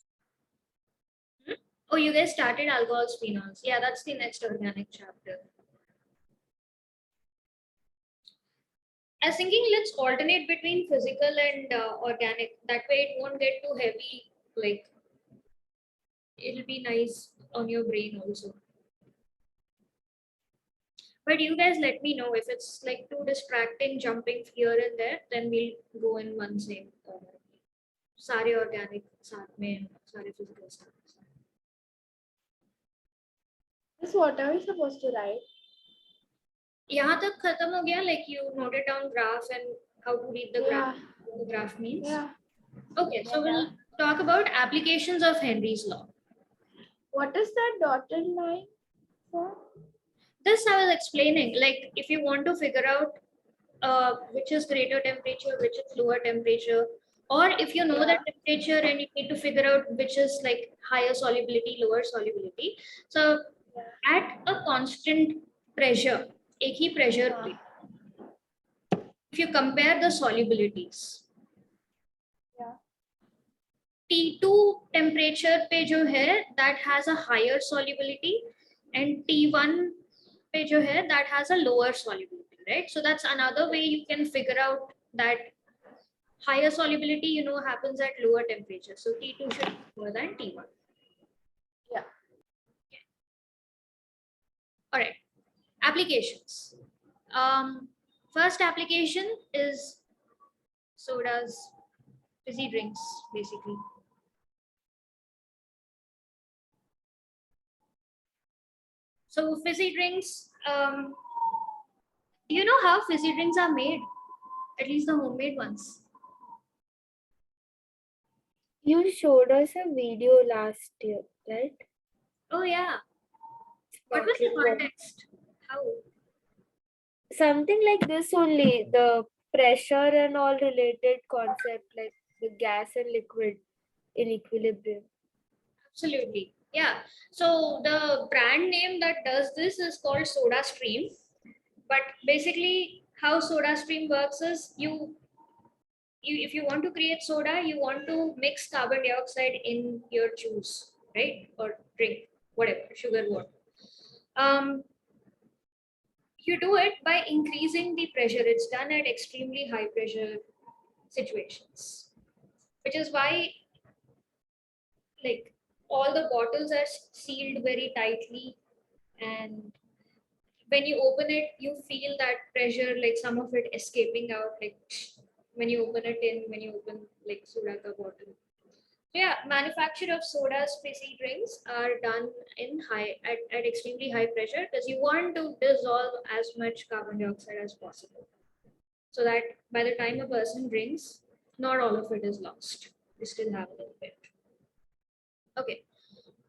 Oh, you guys started alcohols, phenols. Yeah, that's the next organic chapter. I was thinking let's alternate between physical and organic. That way it won't get too heavy. Like it'll be nice on your brain also. But you guys let me know if it's like too distracting, jumping here and there. Then we'll go in one same. Sare organic, sare physical stuff. This what are we supposed to write? यहाँ तक खत्म हो गया, like you noted down graph and how to read the graph, what the graph means. Yeah. Okay, so we'll talk about applications of Henry's law. What is that dotted line for? This I was explaining, like if you want to figure out which is greater temperature, which is lower temperature, or if you know the temperature and you need to figure out which is like higher solubility, lower solubility. So at a constant pressure, एक ही pressure पे, if you compare the solubilities, T2 temperature पे जो है that has a higher solubility and T1 पे जो है that has a lower solubility, right? So that's another way you can figure out that higher solubility, you know, happens at lower temperature. So T2 should be more than T1. Yeah. Okay. All right. Applications. First application is sodas, fizzy drinks, basically. So fizzy drinks, do you know how fizzy drinks are made? At least the homemade ones. You showed us a video last year, right? Oh yeah. What was the Sparkling water. context? How? Something like this only, the pressure and all related concept, like the gas and liquid in equilibrium. Absolutely. Yeah. So the brand name that does this is called Soda Stream. But basically, how Soda Stream works is you if you want to create soda, you want to mix carbon dioxide in your juice, right? Or drink, whatever, sugar, water. You do it by increasing the pressure. It's done at extremely high pressure situations, which is why like all the bottles are sealed very tightly, and when you open it you feel that pressure, like some of it escaping out, like when you open a tin, when you open like soda ka bottle. So yeah, manufacture of sodas, fizzy drinks are done in at extremely high pressure because you want to dissolve as much carbon dioxide as possible, so that by the time a person drinks, not all of it is lost. You still have a little bit. Okay,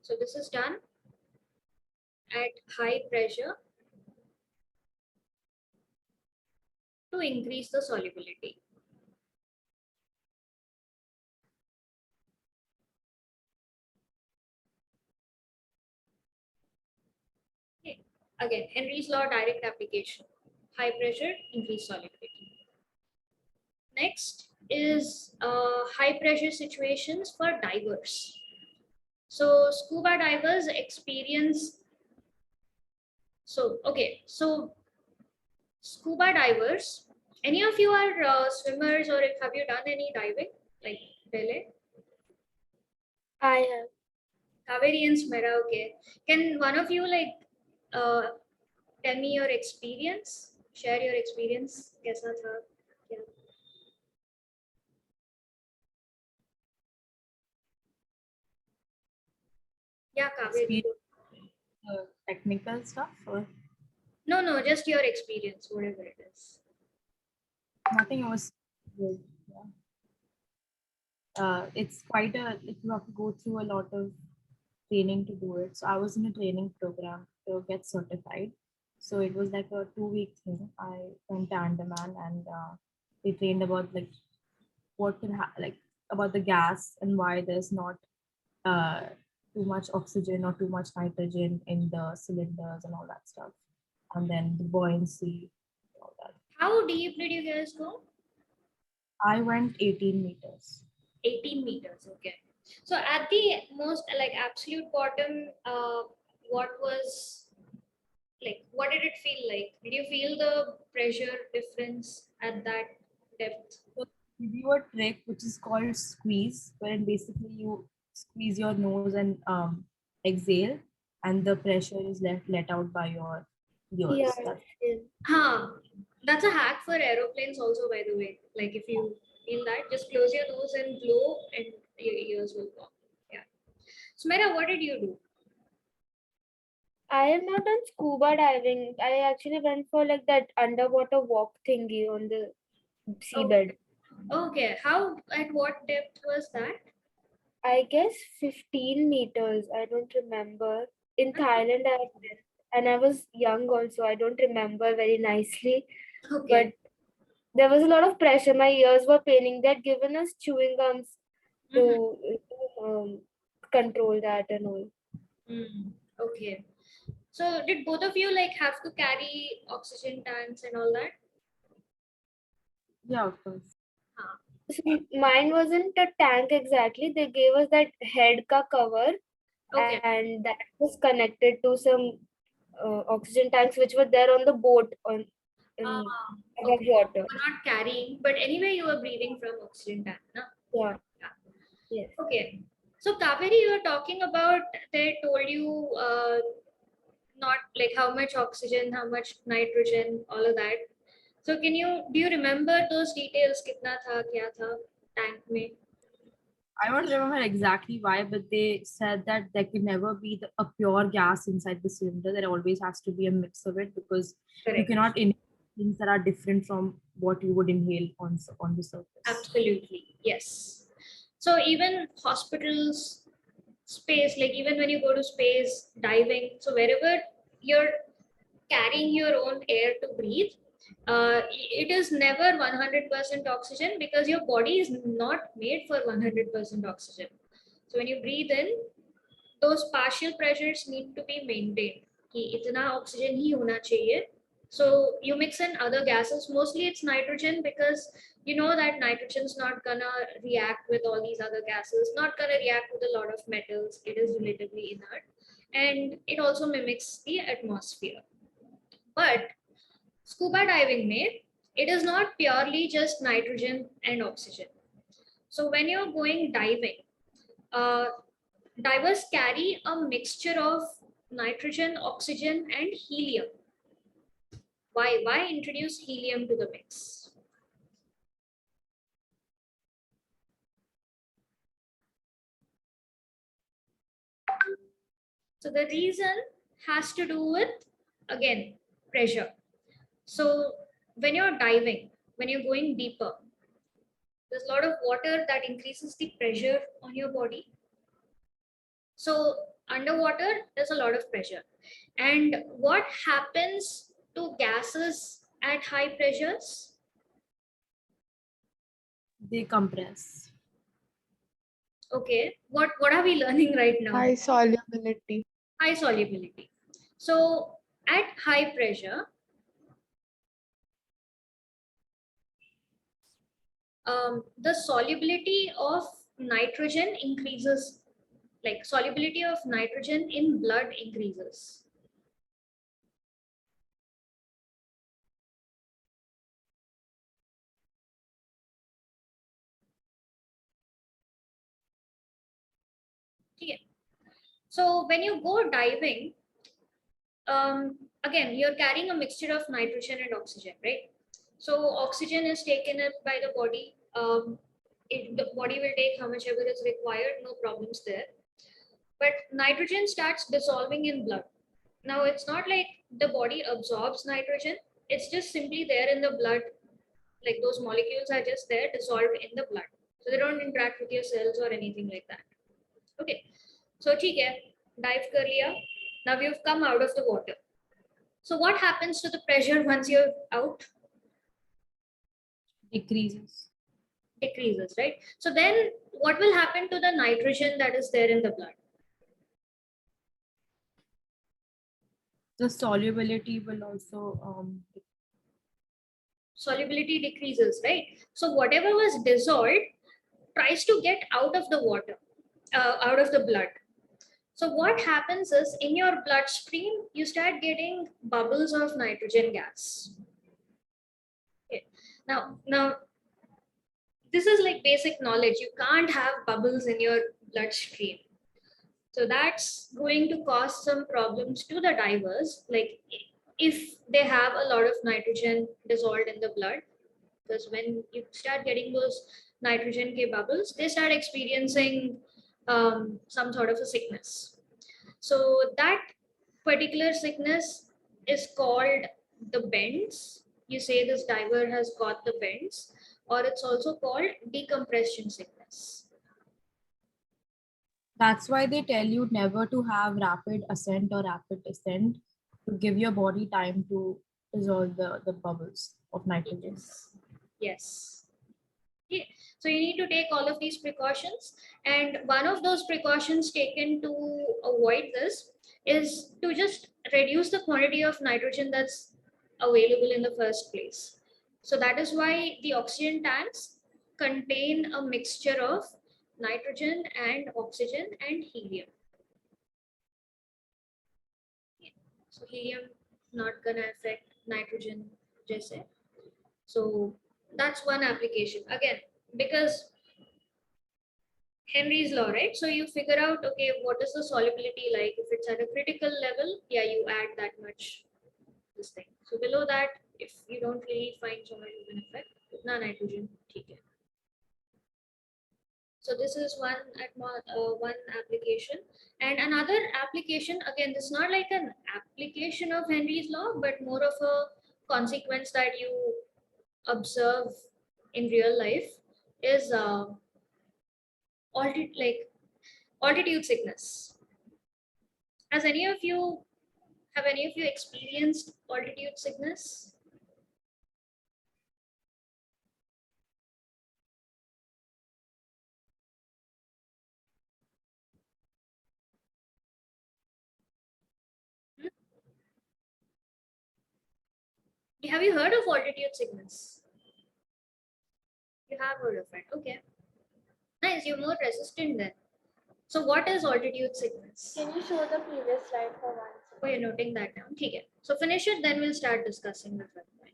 so this is done at high pressure to increase the solubility. Okay. Again, Henry's law, direct application. High pressure, increased solubility. Next is high pressure situations for divers. So scuba divers experience. So scuba divers. Any of you are swimmers, or have you done any diving like Pele? I have. Kaveri and Smera, okay. Can one of you like uh, tell me your experience? Share your experience. कैसा था? क्या? Yeah, Kaveri. Experience technical stuff or No, just your experience, whatever it is. nothing. It was good. Yeah. It's quite a like you have to go through a lot of training to do it. So I was in a training program to get certified. So it was like a 2 week thing. I went to Andaman and they trained about like what can like about the gas and why there's not uh, too much oxygen or too much nitrogen in the cylinders and all that stuff. And then the buoyancy, all that. How deep did you guys go? I went 18 meters. 18 meters, okay. So at the most like absolute bottom, what was what did it feel like? Did you feel the pressure difference at that depth? So we do a trick which is called squeeze, wherein basically you squeeze your nose and exhale, and the pressure is let out by your Yeah. ears. That's Same. Huh. That's a hack for aeroplanes also, by the way. Like if you feel that, just close your nose and blow and your ears will pop. Yeah. Smera, what did you do? I am not on scuba diving. I actually went for like that underwater walk thingy on the seabed. Okay. How, at what depth was that? I guess 15 meters. I don't remember. In Thailand, I went, and I was young also. I don't remember very nicely, but Okay. there was a lot of pressure. My ears were paining. They had given us chewing gums Mhm. to control that and all. Okay. So did both of you like have to carry oxygen tanks and all that? yeah, of course. Huh. So mine wasn't a tank exactly. They gave us that head ka cover, Okay. and that was connected to some oxygen tanks which were there on the boat on in above Okay. water. You're not carrying, but anyway, you were breathing from oxygen tank, no? Yeah. Yeah. Yes. Okay. So Kaveri, you were talking about they told you not like how much oxygen, how much nitrogen, all of that. So do you remember those details? Kitna tha, kya tha, tank mein? I don't remember exactly why, but they said that there can never be a pure gas inside the cylinder. There always has to be a mix of it because you Correct. cannot inhale things that are different from what you would inhale on the surface. Absolutely. Yes. So even hospitals, space, like even when you go to space, diving, so wherever you're carrying your own air to breathe, it is never 100% oxygen because your body is not made for 100% oxygen. So when you breathe in, those partial pressures need to be maintained कि इतना oxygen ही होना चाहिए. So you mix in other gases, mostly it's nitrogen, because you know that nitrogen's not gonna react with all these other gases, not gonna react with a lot of metals, it is relatively inert, and it also mimics the atmosphere. But scuba diving mein, it is not purely just nitrogen and oxygen. So when you're going diving, uh, divers carry a mixture of nitrogen, oxygen, and helium. Why introduce helium to the mix? So the reason has to do with, again, pressure. So when you're diving, when you're going deeper, there's a lot of water that increases the pressure on your body. So underwater, there's a lot of pressure. And what happens to gases at high pressures? They compress. Okay, what are we learning right now? High solubility. High solubility. So at high pressure, the solubility of nitrogen increases, like solubility of nitrogen in blood increases. Okay. So when you go diving, again, you're carrying a mixture of nitrogen and oxygen, right? So oxygen is taken up by the body. The body will take how much ever is required, no problems there. But nitrogen starts dissolving in blood. Now it's not like the body absorbs nitrogen, it's just simply there in the blood, like those molecules are just there dissolved in the blood. So they don't interact with your cells or anything like that. Okay, so ठीक है, dive कर लिया. Now you've come out of the water. So what happens to the pressure once you're out? Decreases. Decreases, right? So then what will happen to the nitrogen that is there in the blood? The solubility will also Solubility decreases, right? So whatever was dissolved tries to get out of the water, out of the blood. So what happens is in your bloodstream, you start getting bubbles of nitrogen gas. Okay. Now, this is like basic knowledge. You can't have bubbles in your bloodstream. So that's going to cause some problems to the divers. Like if they have a lot of nitrogen dissolved in the blood, because when you start getting those nitrogen K bubbles, they start experiencing some sort of a sickness. So that particular sickness is called the bends. You say this diver has got the bends, or it's also called decompression sickness. that's why they tell you never to have rapid ascent or rapid descent to give your body time to dissolve the bubbles of nitrogen. Yes. Yeah. So you need to take all of these precautions, and one of those precautions taken to avoid this is to just reduce the quantity of nitrogen that's available in the first place. So that is why the oxygen tanks contain a mixture of nitrogen and oxygen and helium. So helium not gonna affect nitrogen, जैसे. So that's one application. Again, because Henry's law, right? So you figure out, okay, what is the solubility like? If it's at a critical level, yeah, you add that much this thing. So below that, if you don't really find so much of an effect, itna nitrogen, ठीक है. So this is one application, and another application. Again, this is not like an application of Henry's law, but more of a consequence that you observe in real life is altitude sickness. Have any of you experienced altitude sickness? Have you heard of altitude sickness? You have heard of it. Okay. Nice. You're more resistant then. So what is altitude sickness? Can you show the previous slide for once? Oh, you're noting that down. Okay. So finish it, then we'll start discussing the first point.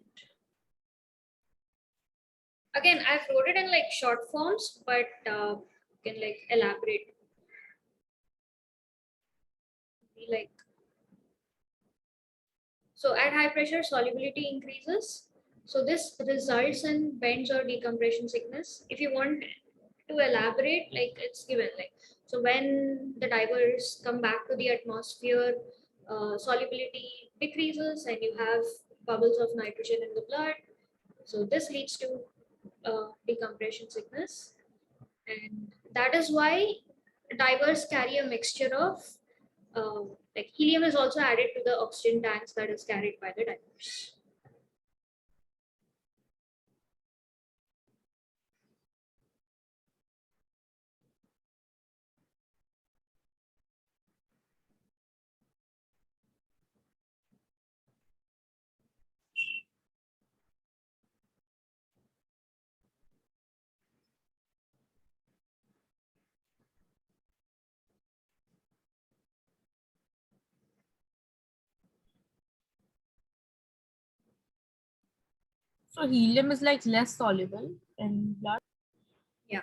Again, I've wrote it in like short forms, but you can like elaborate. Be like, so at high pressure, solubility increases. So this results in bends or decompression sickness. If you want to elaborate, like it's given, like, so when the divers come back to the atmosphere, solubility decreases and you have bubbles of nitrogen in the blood. So this leads to decompression sickness, and that is why divers carry a mixture of like helium is also added to the oxygen tanks that is carried by the divers. So helium is like less soluble in blood. Yeah.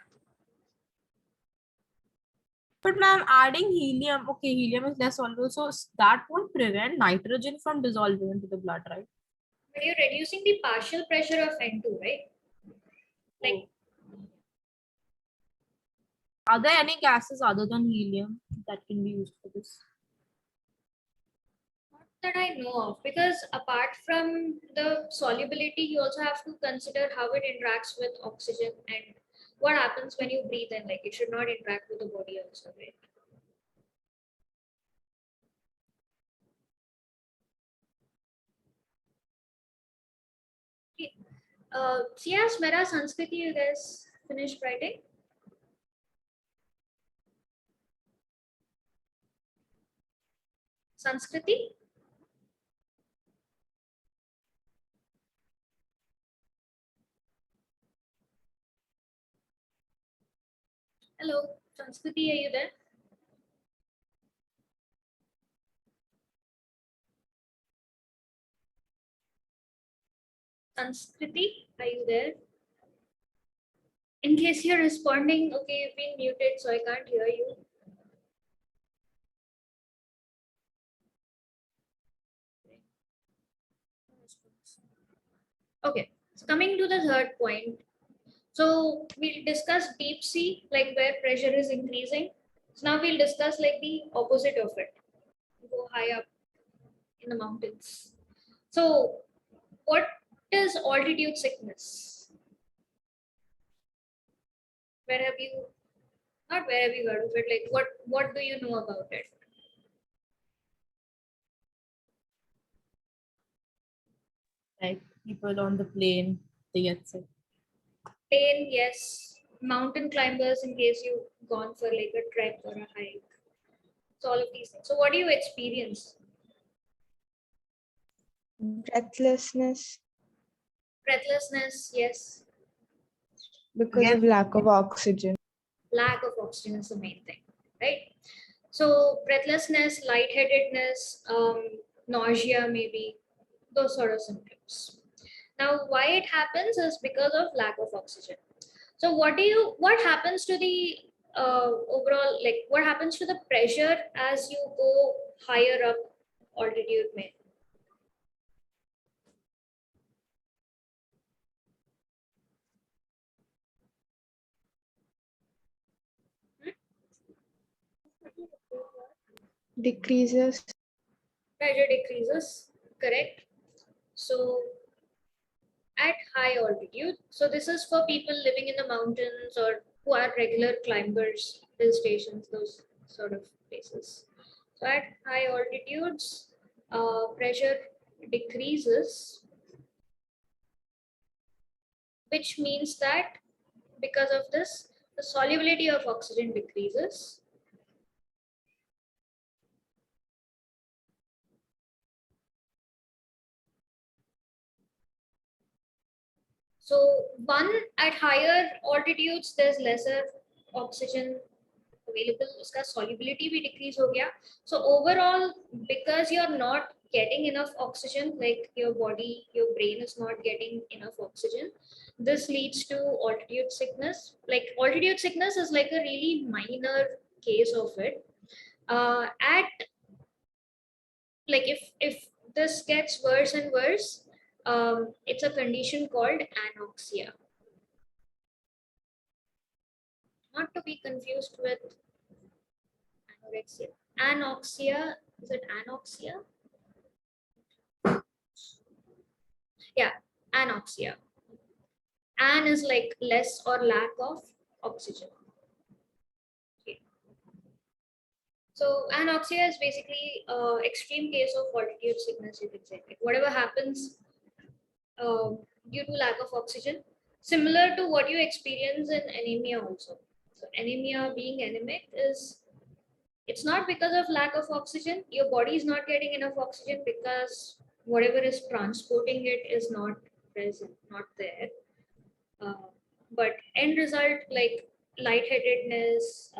But ma'am, adding helium, okay, helium is less soluble, so that won't prevent nitrogen from dissolving into the blood, right? But you're reducing the partial pressure of N2, right? Like, are there any gases other than helium that can be used for this? not that I know of, because apart from the solubility, you also have to consider how it interacts with oxygen and what happens when you breathe in. Like, it should not interact with the body also, right? Okay. Sias, Mera, Sanskriti, you guys finished writing? Sanskriti? Hello, Sanskriti, are you there? Sanskriti, are you there? In case you're responding, okay, you've been muted, so I can't hear you. Okay, so coming to the third point. So we'll discuss deep sea, like where pressure is increasing. So now we'll discuss like the opposite of it. Go high up in the mountains. So what is altitude sickness? Where have you, not where have you heard of it, like what do you know about it? Like people on the plane, they get sick. Plane, yes. Mountain climbers, in case you've gone for like a trek or a hike. So all of these things. So what do you experience? Breathlessness Breathlessness, yes. because of lack of oxygen. Lack of oxygen is the main thing, right? So breathlessness, lightheadedness, nausea, maybe those sort of symptoms. Now, why it happens is because of lack of oxygen. So, what happens to the overall, like, what happens to the pressure as you go higher up altitude? Mein? Decreases. Pressure decreases, correct? So, at high altitude, so this is for people living in the mountains or who are regular climbers, hill stations, those sort of places. So at high altitudes, pressure decreases, which means that because of this, the solubility of oxygen decreases. So one, at higher altitudes, there's lesser oxygen available, uska solubility bhi decrease ho gaya. So overall, because you're not getting enough oxygen, like your body, your brain is not getting enough oxygen, this leads to altitude sickness. Like altitude sickness is like a really minor case of it. At like if this gets worse and worse, it's a condition called anoxia. Not to be confused with anorexia. Anoxia, is it anoxia? Yeah, anoxia. An is like less or lack of oxygen. Okay. So anoxia is basically extreme case of altitude sickness, you could say. Like whatever happens due to lack of oxygen, similar to what you experience in anemia also. So anemia, being anemic, is it's not because of lack of oxygen. Your body is not getting enough oxygen because whatever is transporting it is not present, not there. But end result, like lightheadedness,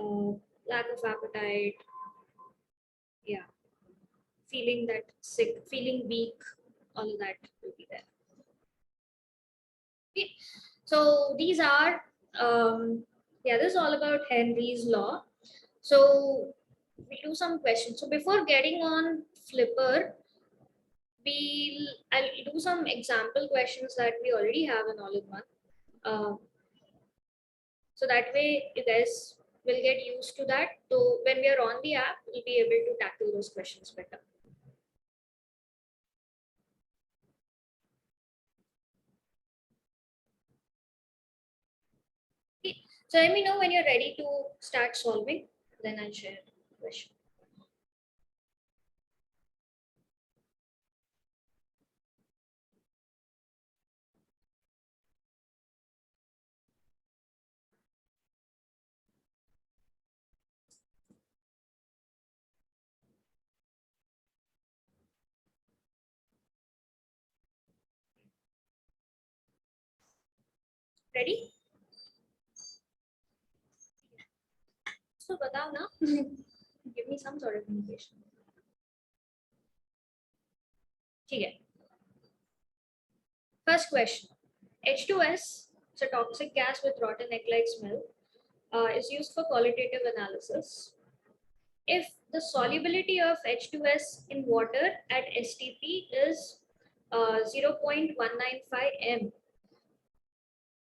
lack of appetite, yeah, feeling that sick, feeling weak, all of that will be there. Okay. So these are, yeah, this is all about Henry's law. So we'll do some questions. So before getting on Flipper, I'll do some example questions that we already have in all in one. So that way you guys will get used to that. So when we are on the app, we'll be able to tackle those questions better. Okay. So let me know when you're ready to start solving, then I'll share the question. Ready? So batao na. Give me some sort of indication. Okay. First question. H2S, it's a toxic gas with rotten egg-like smell, is used for qualitative analysis. If the solubility of H2S in water at STP is 0.195 m,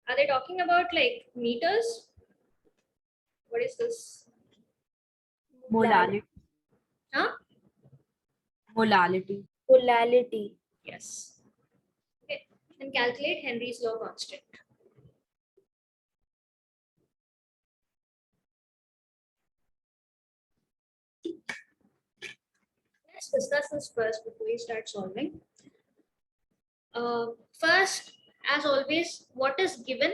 are they talking about like meters? What is this? Molality. Huh? Molality. Molality. Yes. Okay. And calculate Henry's law constant. Let's discuss this first before we start solving. First, as always, what is given?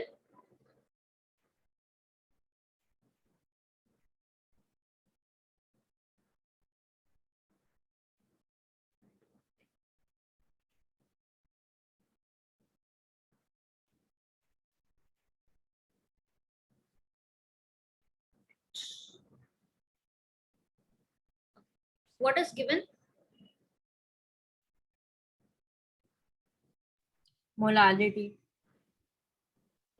What is given? Molality.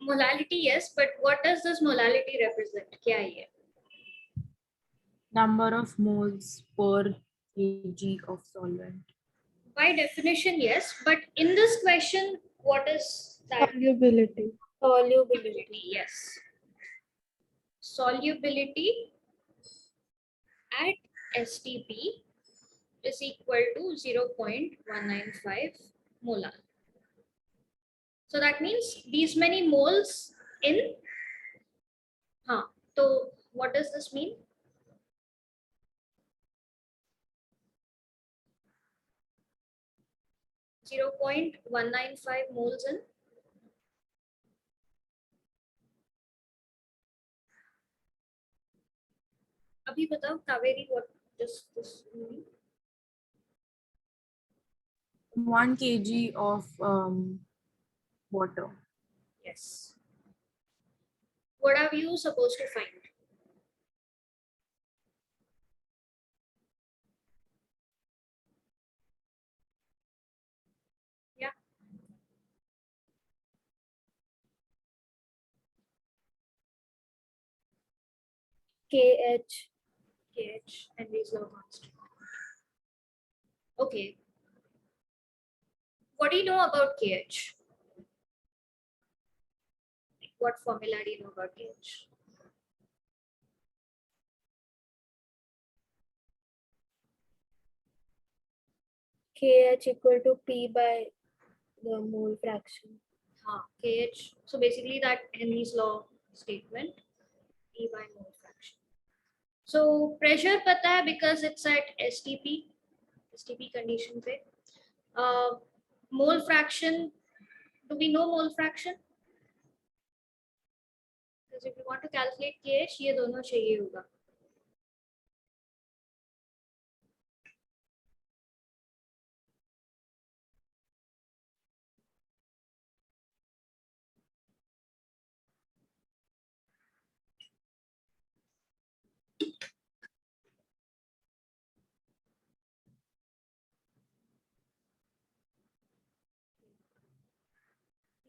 Molality, yes, but what does this molality represent? Kya hai ye? Number of moles per kg of solvent. By definition, yes, but in this question, what is that? Solubility. Solubility. Yes. Solubility at STP is equal to 0.195 molar. So that means these many moles in So what does this mean? Zero 0.195 moles in अभी बताओ Kaveri, what does this mean? 1 kg of water. Yes. What are you supposed to find? Yeah. KH. KH, Henry's law constant. Okay. What do you know about KH? What formula do you know about KH? KH equal to P by the mole fraction. KH. So basically that Henry's law statement, E by mole fraction. So pressure पता है because it's at STP condition पे. Mole fraction. Do we know mole fraction? Because if you want to calculate KH, ये दोनों चाहिए होगा.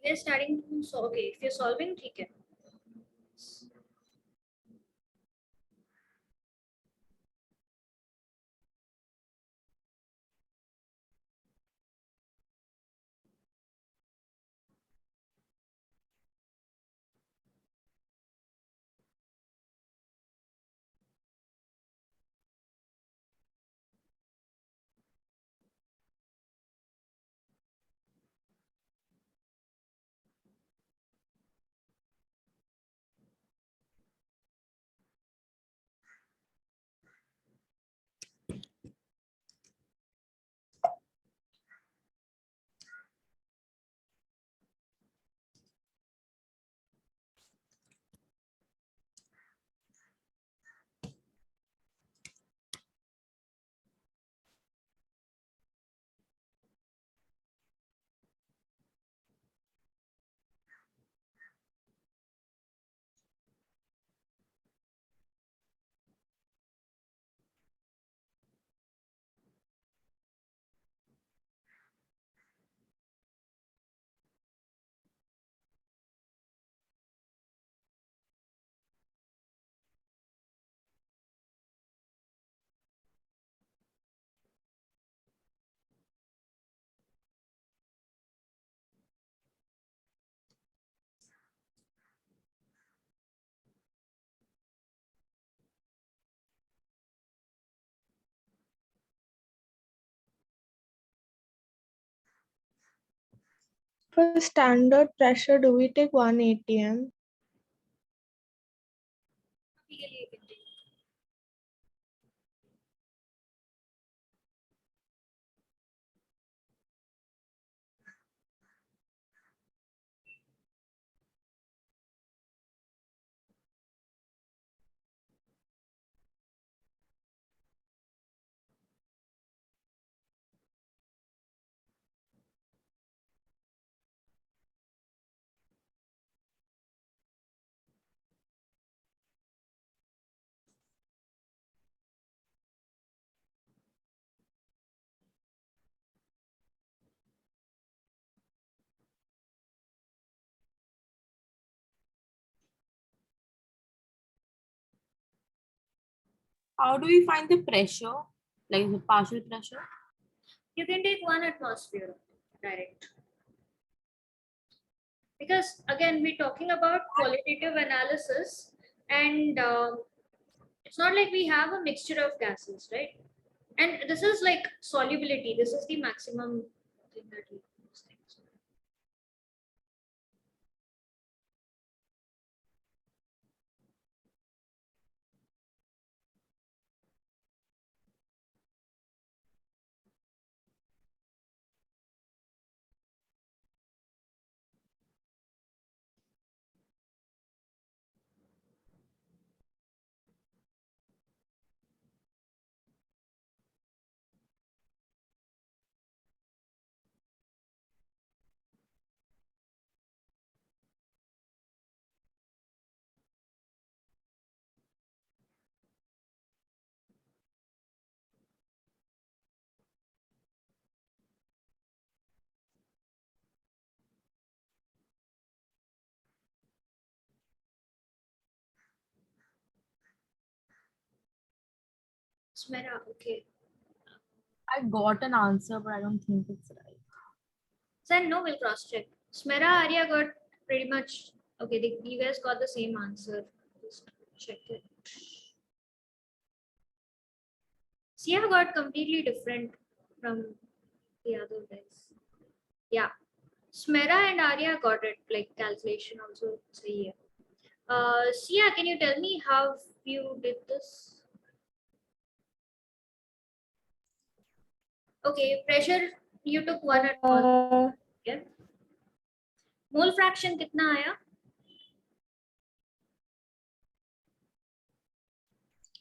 We are starting to solve. Okay, if you're solving, ठीक है. For standard pressure, do we take 1 atm? अभी के लिए continue. How do we find the pressure, like the partial pressure? You can take 1 atmosphere direct. Because again, we're talking about qualitative analysis, and it's not like we have a mixture of gases, right? And this is like solubility. This is the maximum thing that we use things. Smera, okay. I got an answer, but I don't think it's right. Then no, we'll cross check. Smera, Arya got pretty much okay. You guys got the same answer. Just check it. Sia got completely different from the other guys. Yeah, Smera and Arya got it. Like calculation also say yeah. Sia, can you tell me how you did this? Okay, pressure you took one at all. Yeah. Mole fraction कितना आया?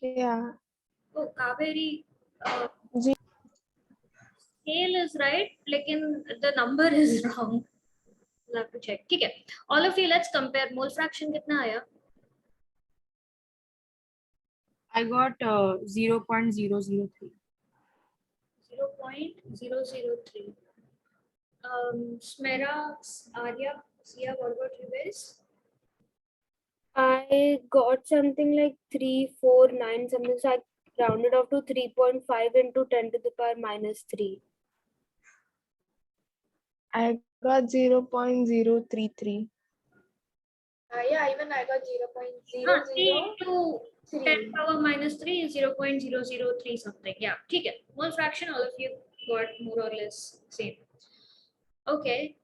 Yeah. Oh, Kaveri. Uh, Ze- scale is right, लेकिन the number is wrong. We'll have to check. ठीक है. All of you, let's compare. Mole fraction कितना आया? I got 0.003. 0.003. Smera, Arya, Sia, what about you guys? I got something like 349 something, so I rounded off to 3.5 into 10 to the power minus 3. I got 0.033. Yeah, even I got 3 to 10 0.003. power minus 3 is 0.003 something. Yeah, ठीक है. Mole fraction, all of you got more or less same. Okay.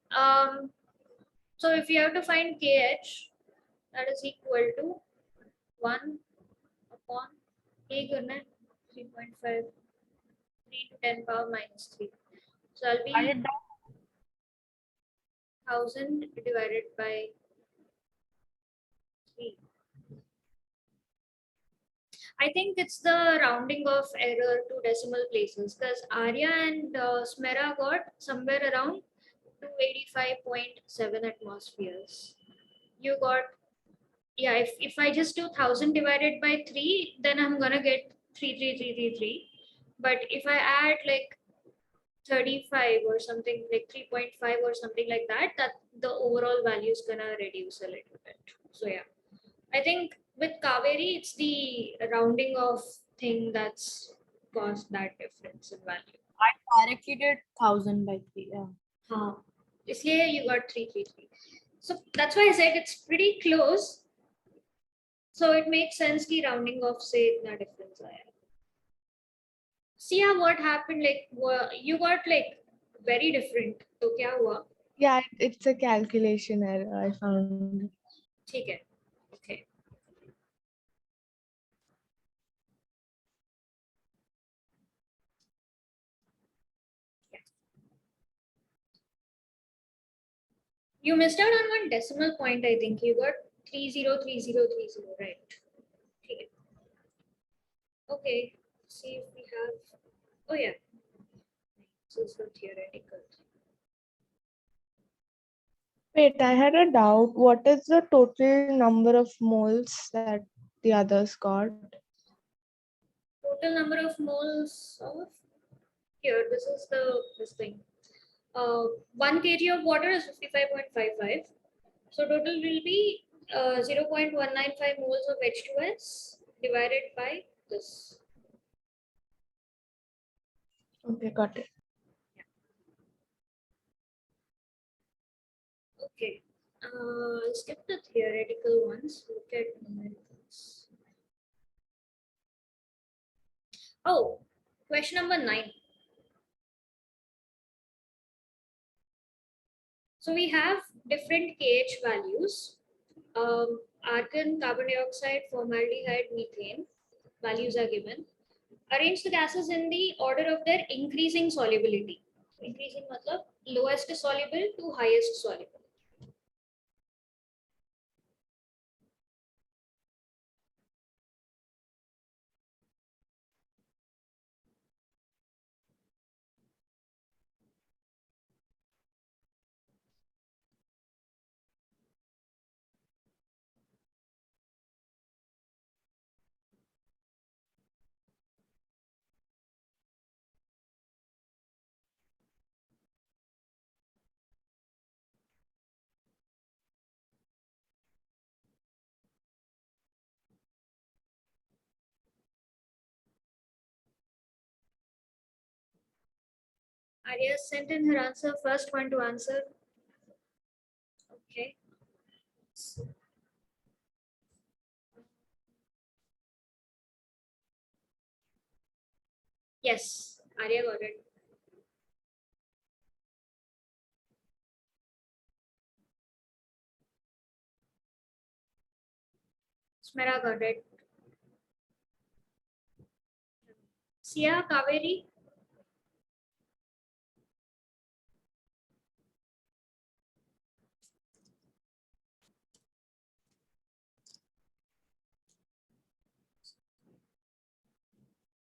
So if you have to find kh, that is equal to 1 upon a करना है 3.5 3 to 10 power minus 3. So I'll be Write it down. 1000 divided by 3. I think it's the rounding of error to decimal places because Arya and Smera got somewhere around 285.7 atmospheres. You got, yeah, if I just do 1000 divided by 3, then I'm gonna get 33333. But if I add like 35 or something like 3.5 or something like that, the overall value is gonna reduce a little bit. So yeah, I think with Kaveri, it's the rounding of thing that's caused that difference in value. I directly did 1000 by 3. Yeah. हाँ, इसलिए you got 333. So that's why I said it's pretty close. So it makes sense कि rounding off से इतना difference आया. See how what happened, like you got like very different. तो क्या हुआ? Yeah, it's a calculation error. I found. ठीक है. Okay. You missed out on one decimal point, I think. You got 303030, right? Okay. Okay. See if we have. Oh, yeah. This is the theoretical. Wait, I had a doubt. What is the total number of moles that the others got? Total number of moles of. Here, this thing. 1 kg of water is 55.55. So total will be 0.195 moles of H2S divided by this. Okay, got it. Okay. Skip the theoretical ones. Look at numericals. Oh, question number 9. So we have different KH values. Argon, carbon dioxide, formaldehyde, methane values are given. Arrange the gases in the order of their increasing solubility. Increasing matlab lowest soluble to highest soluble. Arya sent in her answer, first one to answer. Okay. Yes, Arya got it. Smera got it. Sia, Kaveri?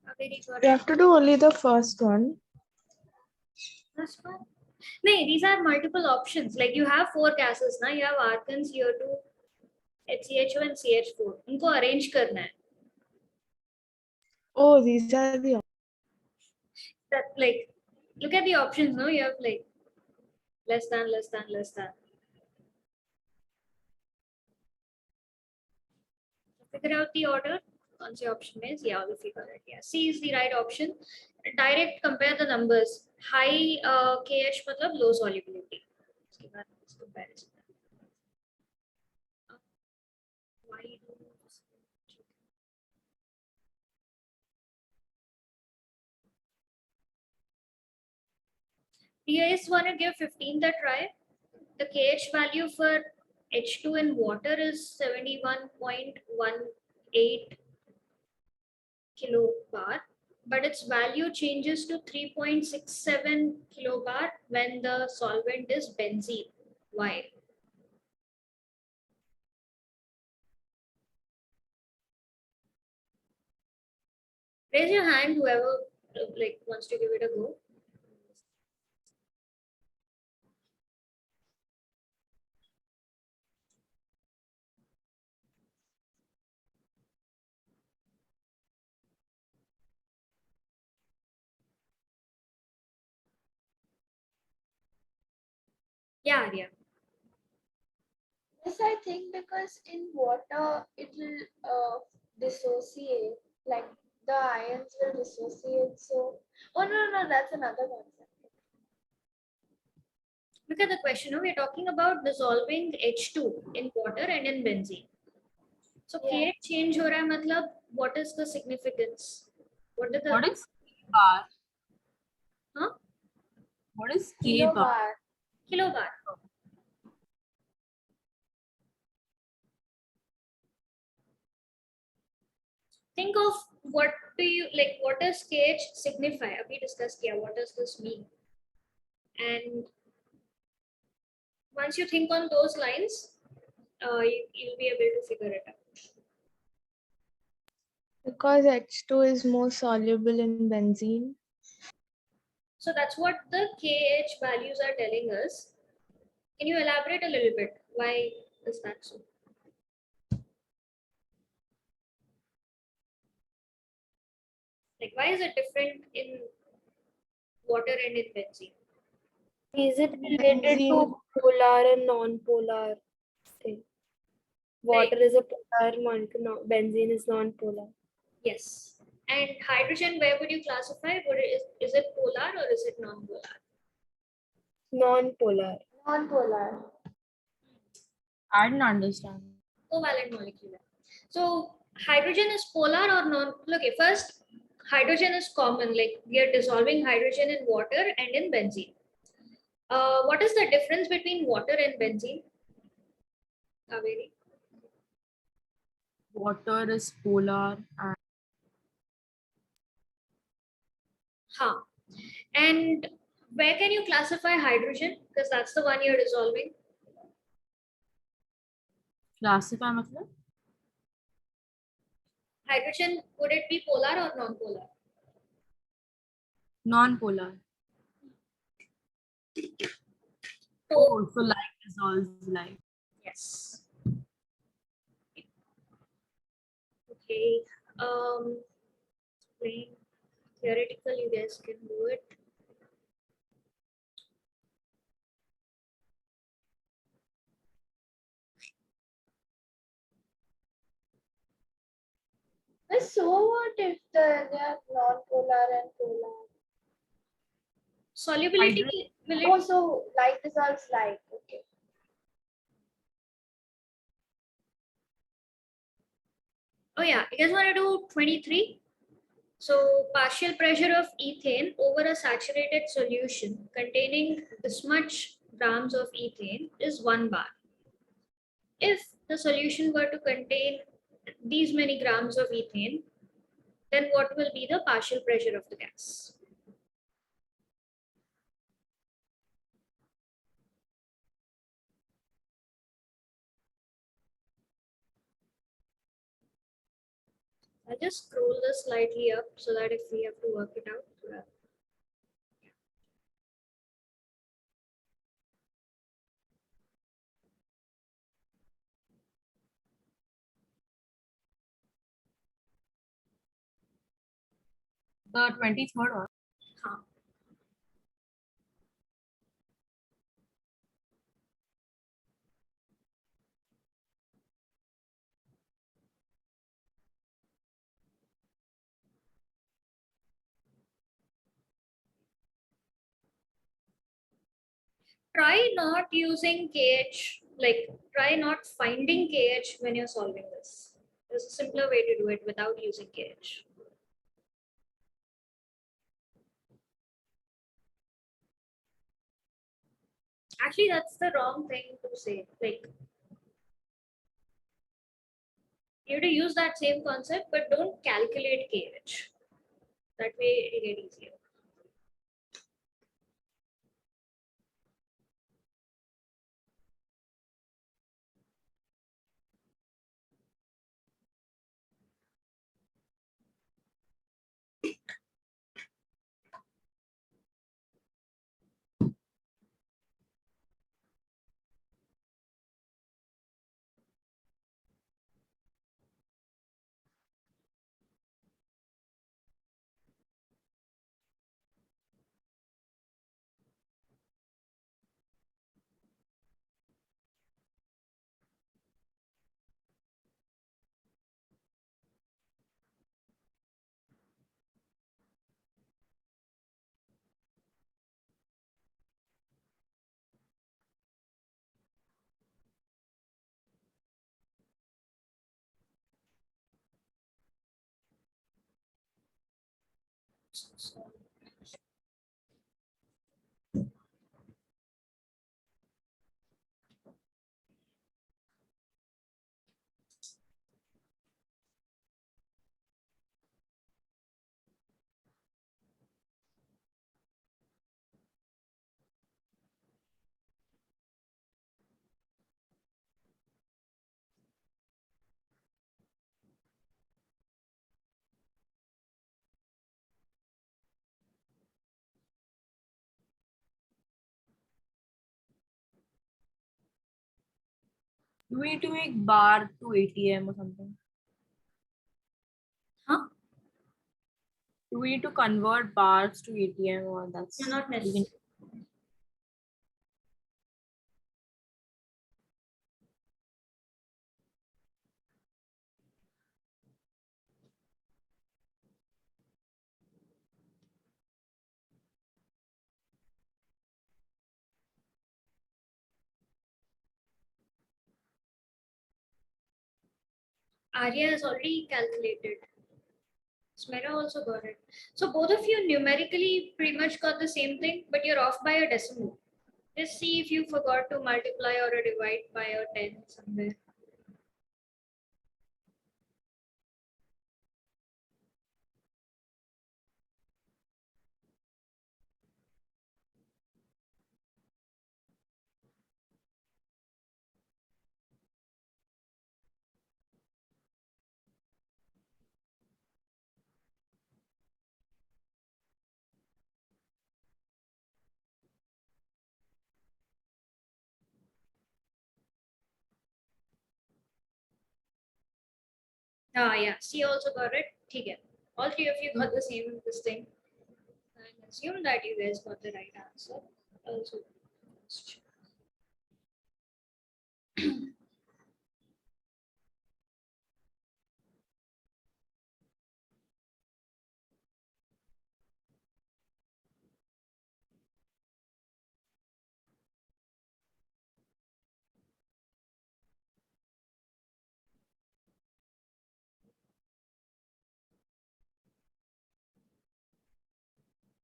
Kaveri got You it. have to do only the first one. That's fine. No, these are multiple options. Like you have 4 gases now. You have argons, CO2, HCHO and CH4. उनको arrange करना है. Oh, these are the That like, look at the options. No, you have like less than, less than, less than. Figure out the order. Once your option is, yeah, we'll figure it. Yeah, C is the right option. Direct compare the numbers. High KH मतलब low solubility. उसके बाद इस comparison. Why do do you guys want to give 15th a try? The KH value for H2 in water is 71.18 kilobar, but its value changes to 3.67 kilobar when the solvent is benzene. Why? Raise your hand, whoever like wants to give it a go. Yeah, Arya. Yes, I think because in water it will dissociate, like the ions will dissociate. So, oh no, that's another concept. Look at the question. We're talking about dissolving H2 in water and in benzene. So Yeah. KH change हो रहा है मतलब what is the significance? What is the What is bar? huh? What is K bar? Kilobar. Kilobar. Think of what do you like, what does KH signify? We discussed here, what does this mean? And once you think on those lines, you'll be able to figure it out. because H2 is more soluble in benzene. So that's what the KH values are telling us. Can you elaborate a little bit? Why is that so? Like, why is it different in water and in benzene? Is it related to Benzene. polar and non-polar thing? Water Right. is a polar one, benzene is non-polar. Yes. And hydrogen, where would you classify? Is it polar or is it non-polar? Non-polar. Non-polar. I didn't understand. Covalent molecule. So hydrogen is polar or non? Okay, first hydrogen is common. Like we are dissolving hydrogen in water and in benzene. What is the difference between water and benzene? Kaveri? Water is polar and Huh. And where can you classify hydrogen? Because that's the one you're dissolving. classify matlab? Hydrogen, would it be polar or non-polar? Non-polar. So, Oh, so light dissolves light. yes. Okay. Plain theoretical, you guys can do it. But so what if they are non-polar and polar? Solubility will it? Also, light dissolves light. Okay. Oh yeah, you guys want to do 23? So partial pressure of ethane over a saturated solution containing this much grams of ethane is 1 bar. If the solution were to contain these many grams of ethane, then what will be the partial pressure of the gas? I'll just scroll this slightly up so that if we have to work it out. The 23rd one. Huh. Try not using KH, like try not finding KH when you're solving this. There's a simpler way to do it without using KH. Actually, that's the wrong thing to say. Like, you have to use that same concept, but don't calculate KH. That way it'll get easier. So, Do we need to make bar to ATM or something? huh? Do we need to convert bars to ATM or that's You're not we can- necessary. Arya has already calculated. Smera also got it. So both of you numerically pretty much got the same thing, but you're off by a decimal. Just see if you forgot to multiply or a divide by a 10 somewhere. Ah, yeah. C also got it. Okay. All three of you got the same this thing. And assume that you guys got the right answer. Also.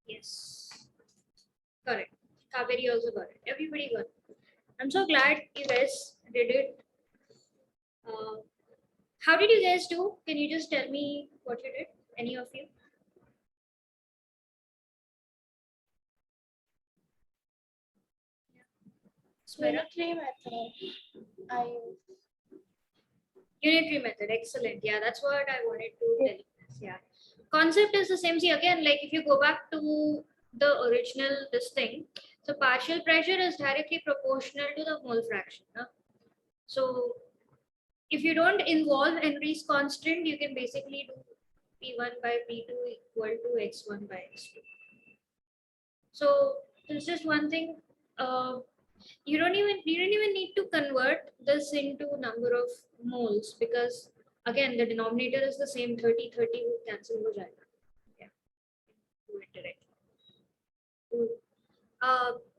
Yes. Correct. Kaveri also got it. Everybody got it. I'm so glad you guys did it. How did you guys do? Can you just tell me what you did? Any of you? Smera? Unitary method. I use. Unitary method. Excellent. Yeah, that's what I wanted to tell you. Yeah. Concept is the same. See, again, like if you go back to the original this thing, so partial pressure is directly proportional to the mole fraction. Huh? So if you don't involve Henry's constant, you can basically do P1 by P2 equal to X1 by X2. So there's just one thing. You don't even need to convert this into number of moles, because again the denominator is the same. 30 will cancel ho jayega. Yeah, do it directly. Cool.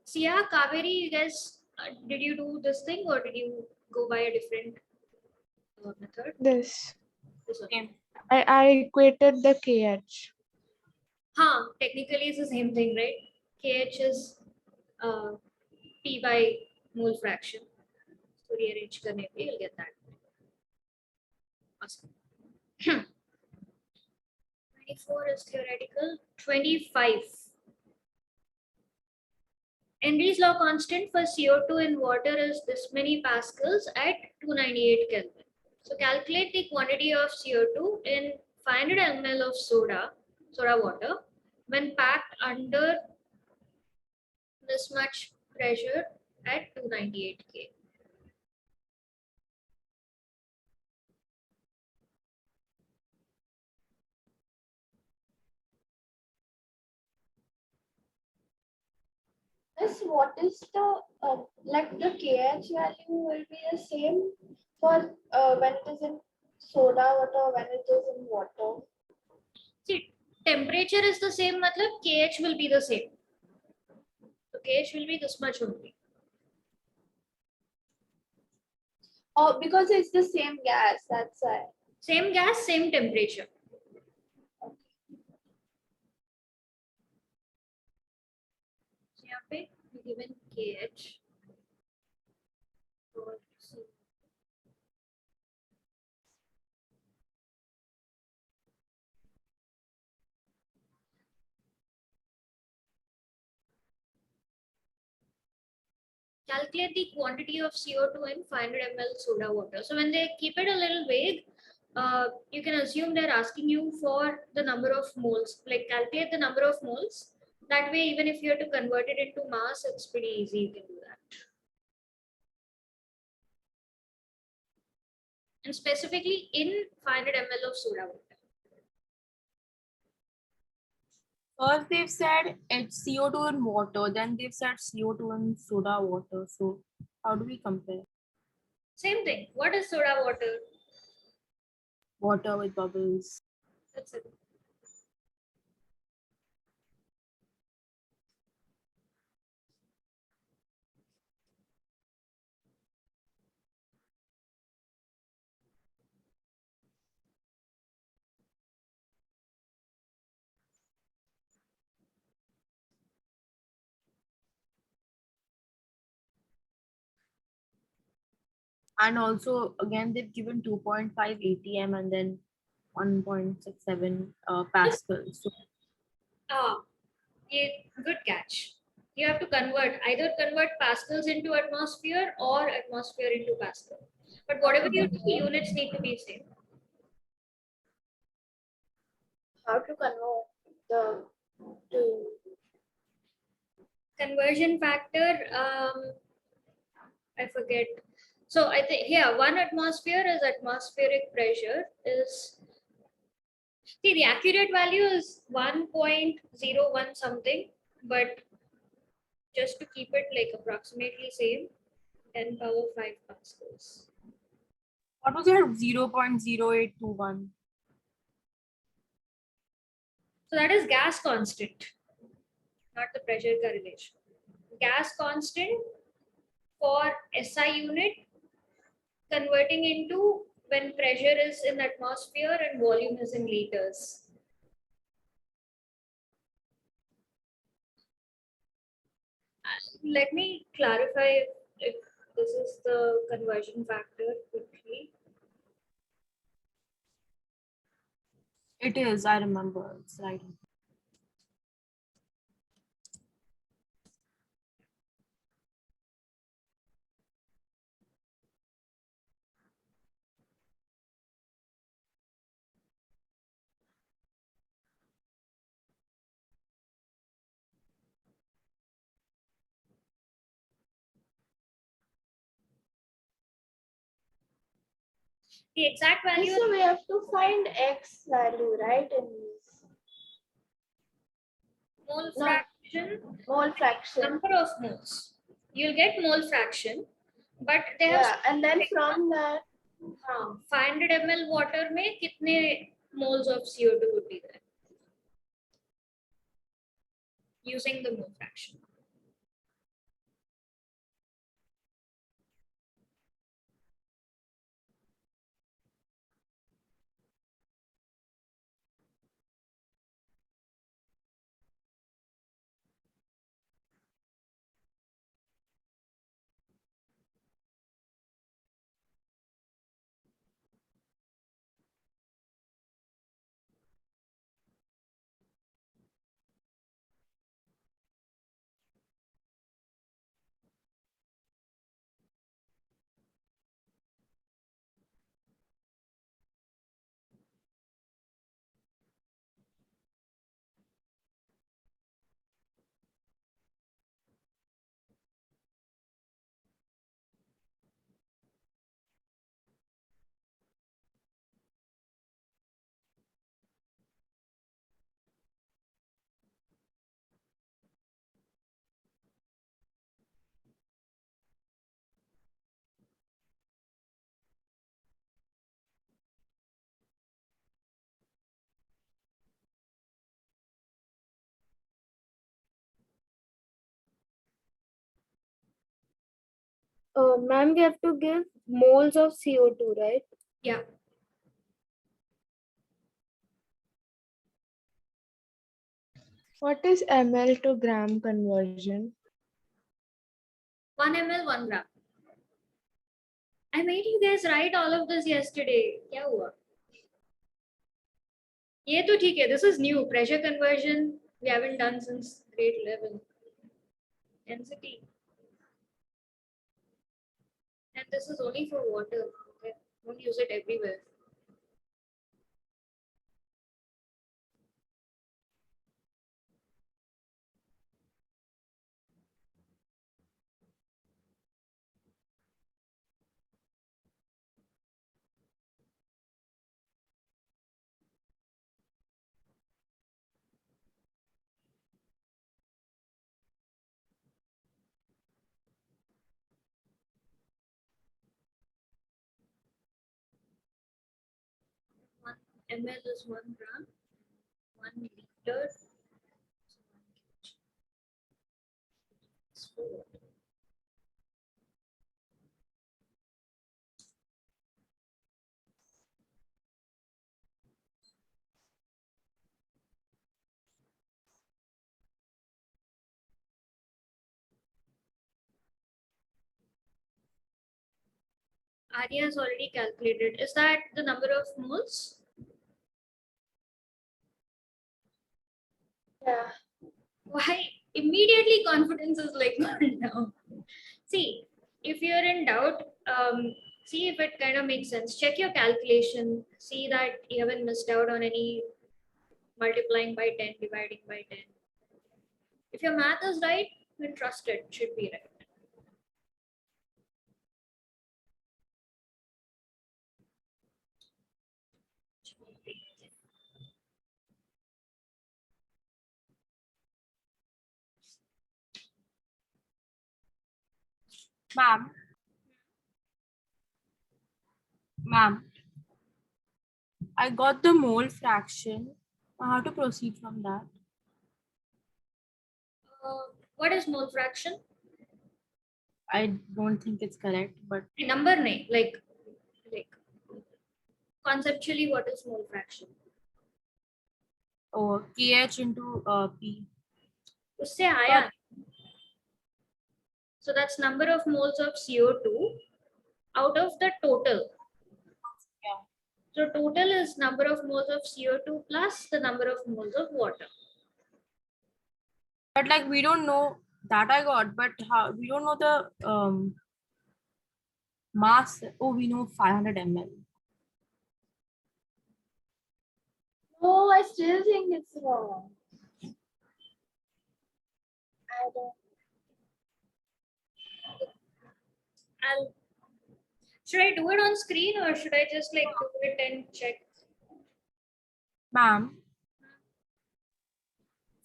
So yeah, Kaveri, you guys, did you do this thing or did you go by a different method? This. This one. Same. I equated the KH. Technically it's the same thing, right? KH is P by mole fraction. So rearrange karne pe you'll get that. Awesome. 24 is theoretical. 25. Henry's law constant for CO2 in water is this many pascals at 298 Kelvin. So calculate the quantity of CO2 in 500 ml of soda water when packed under this much pressure at 298 K. Miss, what is the like the KH value will be the same for when it is in soda water, when it is in water. See, temperature is the same, matlab KH will be the same. So KH will be this much only. Oh, because it's the same gas, that's why. Same gas, same temperature. So यहाँ पे given KH और calculate the quantity of CO2 in 500 ml soda water. So when they keep it a little vague, you can assume they're asking you for the number of moles, like calculate the number of moles. That way, even if you have to convert it into mass, it's pretty easy. You can do that. And specifically in 500 ml of soda water. First they've said it's CO2 in water, then they've said CO2 in soda water. So how do we compare? Same thing. What is soda water? Water with bubbles. That's it. And also again they've given 2.5 ATM and then 1.67 pascals. So Yeah, good catch. You have to either convert pascals into atmosphere or atmosphere into pascal. But whatever you do, units need to be same. How to convert the to Conversion factor, I forget. So I think, yeah, 1 atmosphere is atmospheric pressure is, see, the accurate value is 1.01 something, but just to keep it like approximately same, 10 power 5 pascals. what was your 0.0821? So that is gas constant, not the pressure correlation. Gas constant for SI unit converting into when pressure is in atmosphere and volume is in liters. let me clarify if this is the conversion factor quickly. It is, I remember. It's right. The exact value So we have to find X value, right? In this mole No. fraction, mole fraction. number of moles. You'll get mole fraction, but they have Yeah, and then from that, 500 ml water में कितने moles of CO2 would be there using the mole fraction. Ma'am, we have to give moles of CO2, right? Yeah. What is ml to gram conversion? 1 ml 1 gram. I made you guys write all of this yesterday. क्या हुआ? ये तो ठीक है. This is new. Pressure conversion we haven't done since grade 11. Density. And this is only for water. Okay? Don't use it everywhere. One ml is 1 gram. 1 liter. It's for water. Arya has already calculated. Is that the number of moles? yeah. Why? Immediately confidence is like gone down. See, if you're in doubt, see if it kind of makes sense. Check your calculation. See that you haven't missed out on any multiplying by 10, dividing by 10. If your math is right, then trust it. Should be right. Ma'am, I got the mole fraction. How to proceed from that? What is mole fraction? I don't think it's correct, but Number nahi, like conceptually, what is mole fraction? KH into P. उससे आया So that's number of moles of CO2 out of the total. Yeah. So total is number of moles of CO2 plus the number of moles of water. But like we don't know that I got, but how we don't know the mass. Oh, we know 500 ml. No, I still think it's wrong. I don't. Should I do it on screen or should I just like do it and check? Ma'am,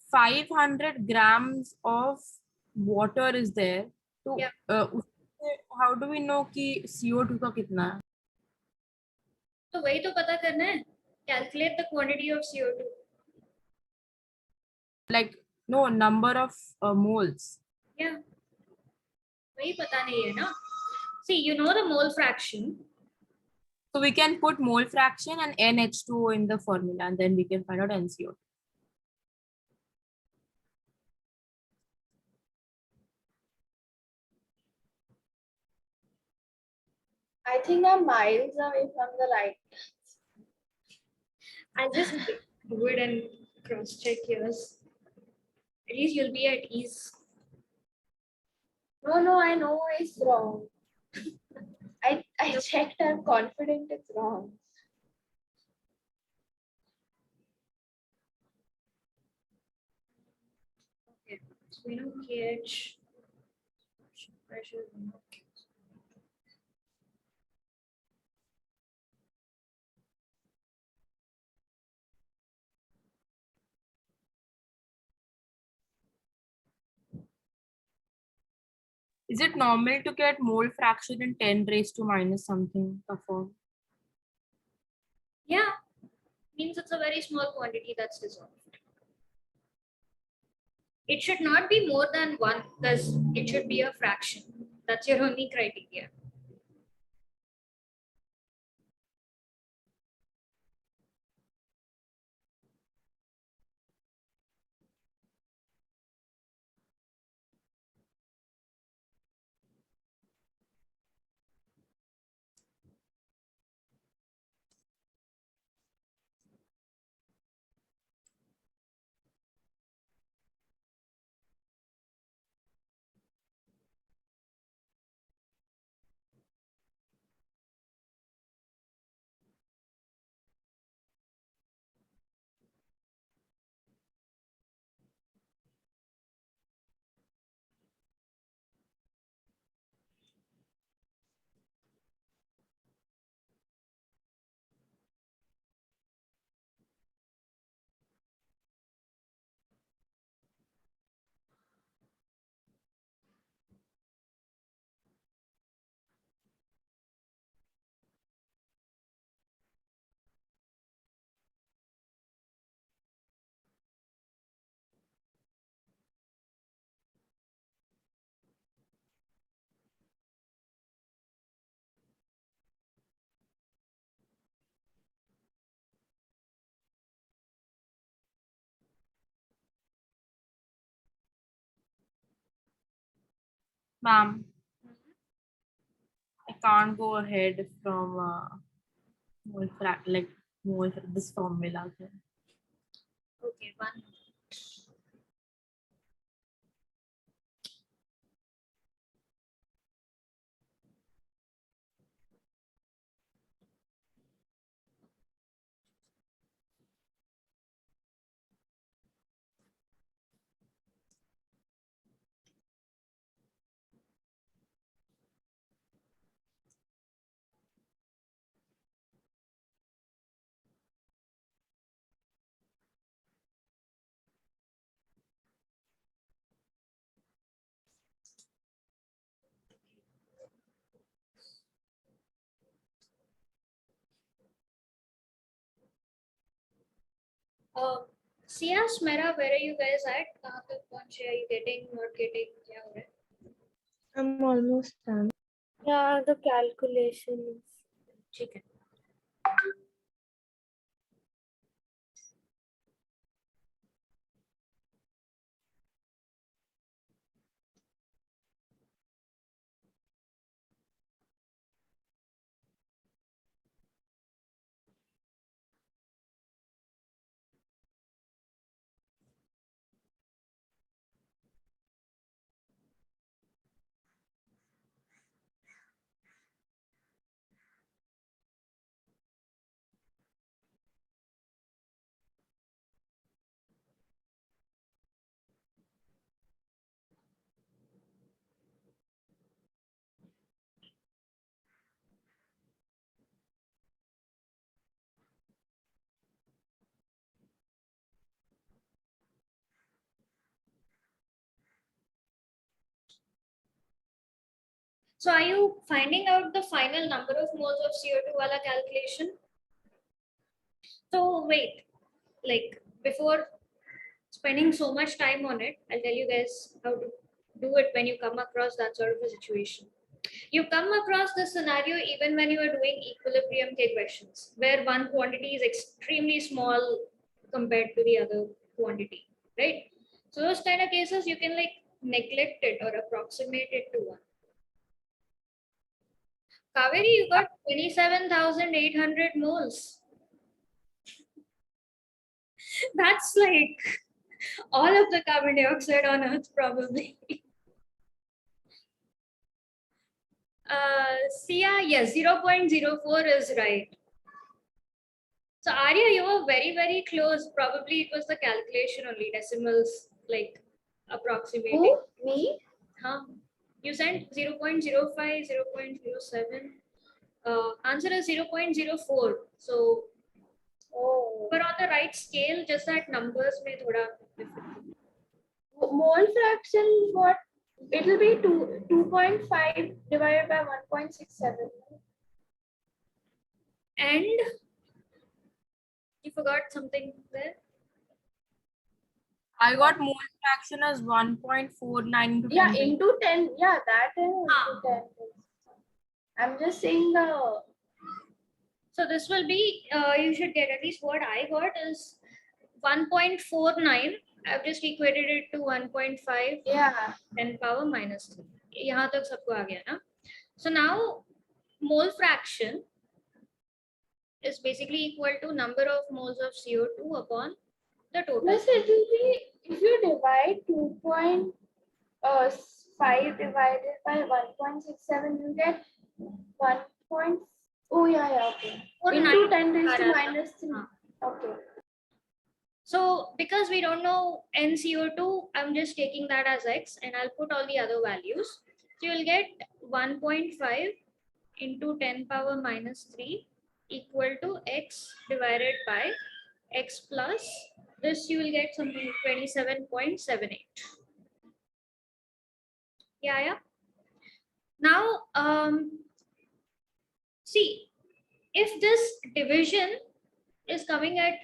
500 grams of water is there. So Yeah. how do we know कि CO2 का कितना है? तो वही तो पता करना है. Calculate the quantity of CO2. Like no number of moles. Yeah. वही पता नहीं है ना. See, you know the mole fraction. So we can put mole fraction and NH2O in the formula, and then we can find out NCO. I think I'm miles away from the right. I'll just do it and cross check yours. At least you'll be at ease. No, I know it's wrong. I checked, I'm confident it's wrong. Okay. So we know KH. Pressure. Is it normal to get mole fraction in 10 raised to minus something the form? Yeah. Means it's a very small quantity that's dissolved. It should not be more than 1 because it should be a fraction. That's your only criteria. Ma'am, I can't go ahead from mole this formula. Okay, 1. Sia, Smera, where are you guys at? कहाँ तक पहुँचे? Are you getting, not getting? क्या हो रहा है? I'm almost done. Yeah, the calculations. ठीक है. So are you finding out the final number of moles of CO2 wala calculation? So wait, like before spending so much time on it, I'll tell you guys how to do it when you come across that sort of a situation. You come across this scenario even when you are doing equilibrium K questions, where one quantity is extremely small compared to the other quantity, right? So those kind of cases you can like neglect it or approximate it to one. Kaveri, you got 27,800 moles. That's like all of the carbon dioxide on Earth, probably. Sia, yes, 0.04 is right. So Arya, you were very, very close. Probably it was the calculation only, decimals, like approximating. Who? Me? Huh? You sent 0.05, 0.07. Answer is 0.04. So Oh. we're on the right scale, just that numbers may thoda different. Mole fraction, what? It'll be 2.5 divided by 1.67. And you forgot something there. I got mole fraction as 1.49 into 10. Yeah, into 10. Yeah, that is Ah. into 10. I'm just saying the. So this will be, you should get at least what I got is 1.49. I've just equated it to 1.5 Yeah. 10 power minus 3. यहाँ तक सबको आ गया ना? So now mole fraction is basically equal to number of moles of CO2 upon the total. Plus, it will be if you divide 2.5 divided by 1.67, you get 1. Oh yeah, okay. Into 10 raised to minus 3. Okay. So because we don't know NCO2, I'm just taking that as X and I'll put all the other values. So you'll get 1.5 into 10 power minus 3 equal to X divided by X plus this, you will get something 27.78. Yeah. Now, see, if this division is coming at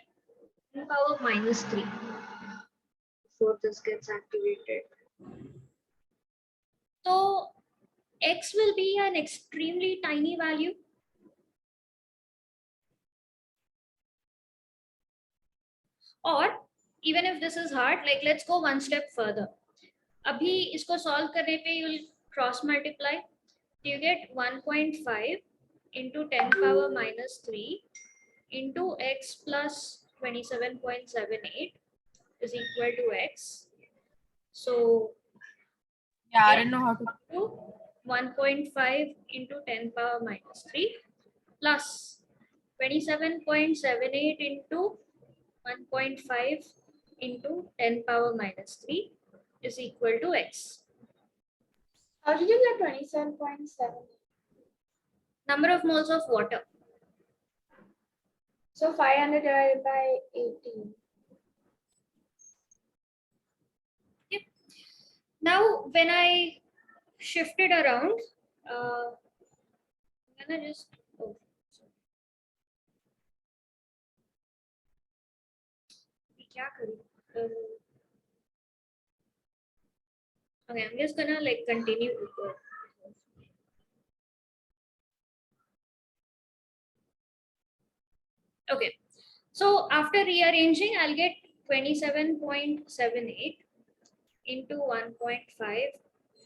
10 power minus 3 before this gets activated, so X will be an extremely tiny value. Or even if this is hard, like let's go one step further. Abhi isko solve karne pe you will cross multiply. You get 1.5 into 10 power minus 3 into X plus 27.78 is equal to X. So Yeah, I don't know how to. 1.5 into 10 power minus 3 plus 27.78 into 1.5 into 10 power minus 3 is equal to X. How did you get 27.7? Number of moles of water. So 500 divided by 18. Okay. Now, when I shift it around, I'm gonna just. Oh, sorry. क्या करूं? Okay, I'm just gonna like continue with the. Okay, so after rearranging, I'll get 27.78 into 1.5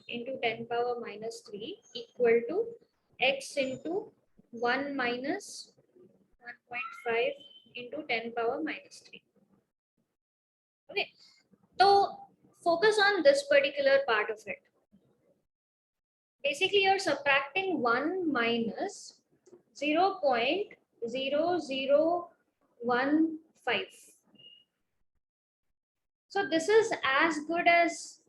into 10 power minus 3 equal to X into 1 minus 1.5 into 10 power minus 3. Okay, so focus on this particular part of it. Basically, you're subtracting 1 minus 0.0015. So this is as good as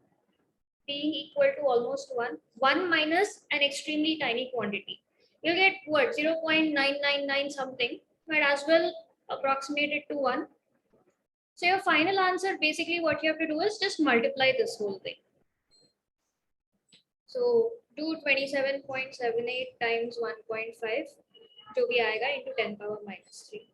being equal to almost 1. 1 minus an extremely tiny quantity. You get what? 0.999 something, but as well approximate it to 1. So your final answer, basically what you have to do is just multiply this whole thing. So 227.78 times 1.5 जो भी आएगा into 10 power minus 3.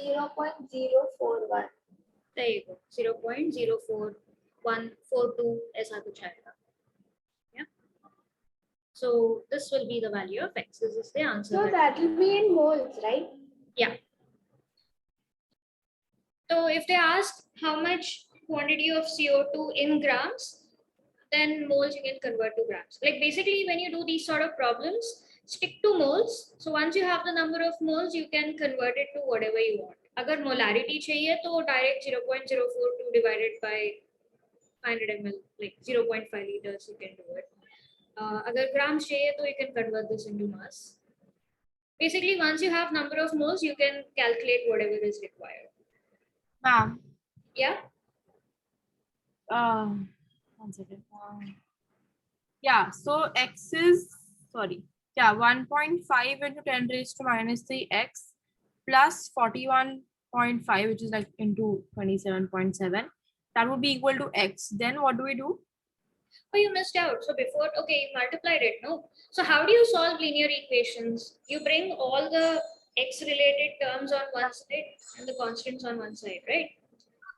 Zero point zero four one. There you go. 0.04142 ऐसा कुछ आएगा. Yeah. So this will be the value of x. This is the answer. So that will be in moles, right? Yeah. So if they ask how much quantity of CO2 in grams, then moles you can convert to grams. Like basically when you do these sort of problems, stick to moles. So once you have the number of moles, you can convert it to whatever you want. अगर molarity चाहिए तो direct 0.042 divided by 500 ml, like 0.5 liters, you can do it. अगर grams चाहिए तो you can convert this into mass. Basically, once you have number of moles, you can calculate whatever is required. Ma'am, Yeah. one second. Yeah, so x is, sorry, yeah, 1.5 into 10 raised to minus 3 x plus 41.5, which is like into 27.7. That would be equal to x. Then what do we do? Oh, you missed out. So before, okay, you multiplied it, no? So how do you solve linear equations? You bring all the x-related terms on one side and the constants on one side, right?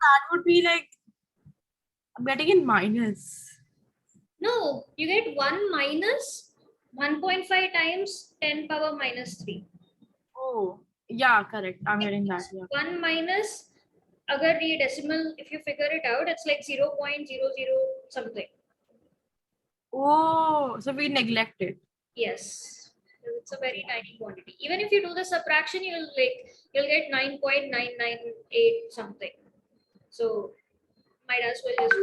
That would be like, I'm getting in minus. No, you get 1 minus 1.5 times 10 power minus 3. Oh, yeah, correct. I'm getting that. Yeah. 1 minus, agar ye decimal, if you figure it out, it's like 0.00 something. Oh, so we neglect it. Yes, it's a very tiny quantity. Even if you do the subtraction, you'll get 9.998 something. So might as well just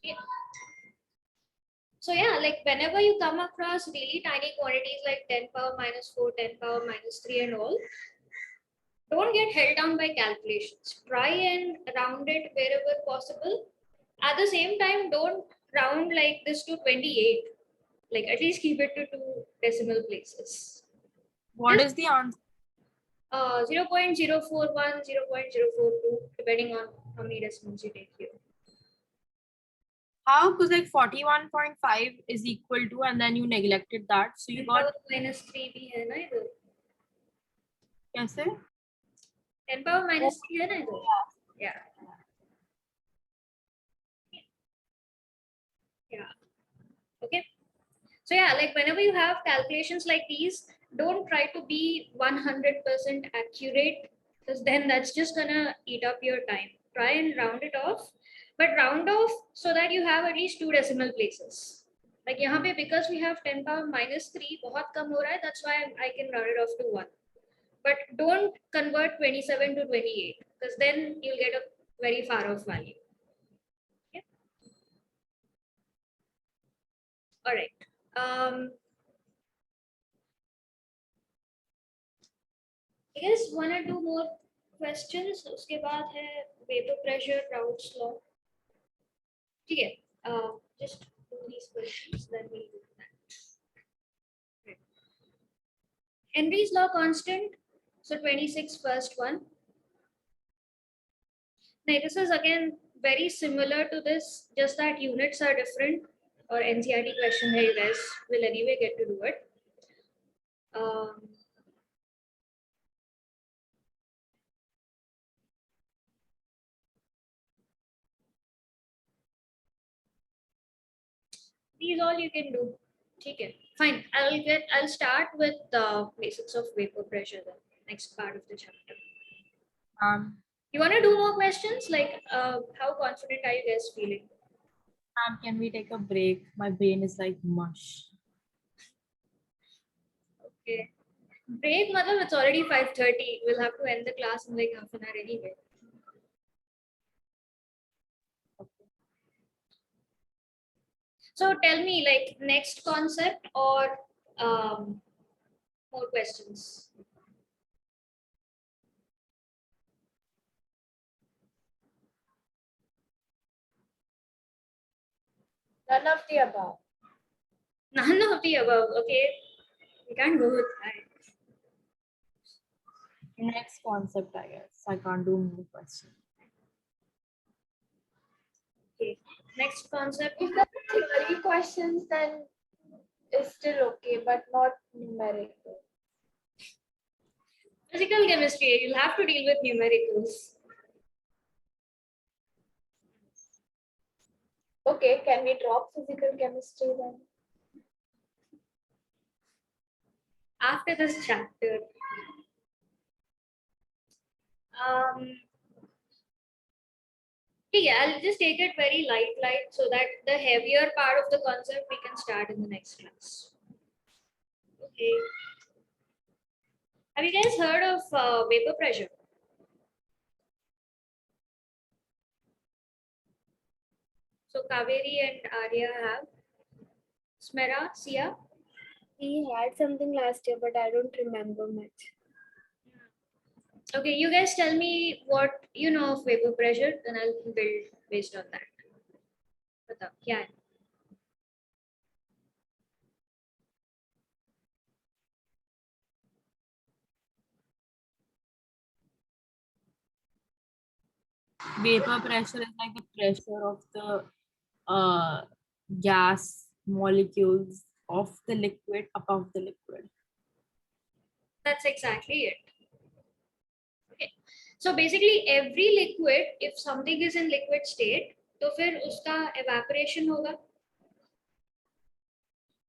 yeah. So yeah, like whenever you come across really tiny quantities like 10 power minus 4, 10 power minus 3 and all, don't get held down by calculations. Try and round it wherever possible. At the same time, don't round like this to 28. Like at least keep it to 2 decimal places. What is the answer? 0.041, 0.042, depending on how many decimals you take here. How? Because like 41.5 is equal to, and then you neglected that. So you 10 got, power minus 3 भी है ना इधर. कैसे? 10 power minus 3 है ना इधर. Yeah. Yeah. Okay. So yeah, like whenever you have calculations like these, don't try to be 100% accurate, because then that's just gonna eat up your time. Try and round it off, but round off so that you have at least 2 decimal places. Like यहाँ पे because we have 10 power minus 3 बहुत कम हो रहा है, that's why I can round it off to 1. But don't convert 27 to 28, because then you'll get a very far off value. Okay. All right. I guess 1 or 2 more questions. उसके बाद है vapor pressure, Raoult's law. ठीक है. Just do these questions, then we'll do that. Okay. Henry's law constant. So 26 first one. Now this is again very similar to this, just that units are different. Or NCERT question here, you guys will anyway get to do it. These all you can do. Okay, fine. I'll start with the basics of vapor pressure, then next part of the chapter. You want to do more questions? Like, how confident are you guys feeling? Can we take a break? My brain is like mush. Okay. Break, madam, it's already 5:30. We'll have to end the class in like half an hour anyway. Okay. So tell me, like, next concept or more questions? None of the above. None of the above. Okay, we can't go with that. Next concept, I guess. I can't do more questions. Okay, next concept. If there are theory questions, then it's still okay, but not numerical. Physical chemistry. You'll have to deal with numericals. Okay, can we drop physical chemistry then? After this chapter. Yeah, I'll just take it very light, so that the heavier part of the concept we can start in the next class. Okay. Have you guys heard of vapor pressure? So Kaveri and Arya have. Smera, Sia? We had something last year, but I don't remember much. Okay, you guys tell me what you know of vapor pressure, then I'll build based on that. Batao, kya hai? Vapor pressure is like the pressure of the gas molecules of the liquid above the liquid. That's exactly it. Okay. So basically every liquid, if something is in liquid state, तो फिर उसका evaporation होगा,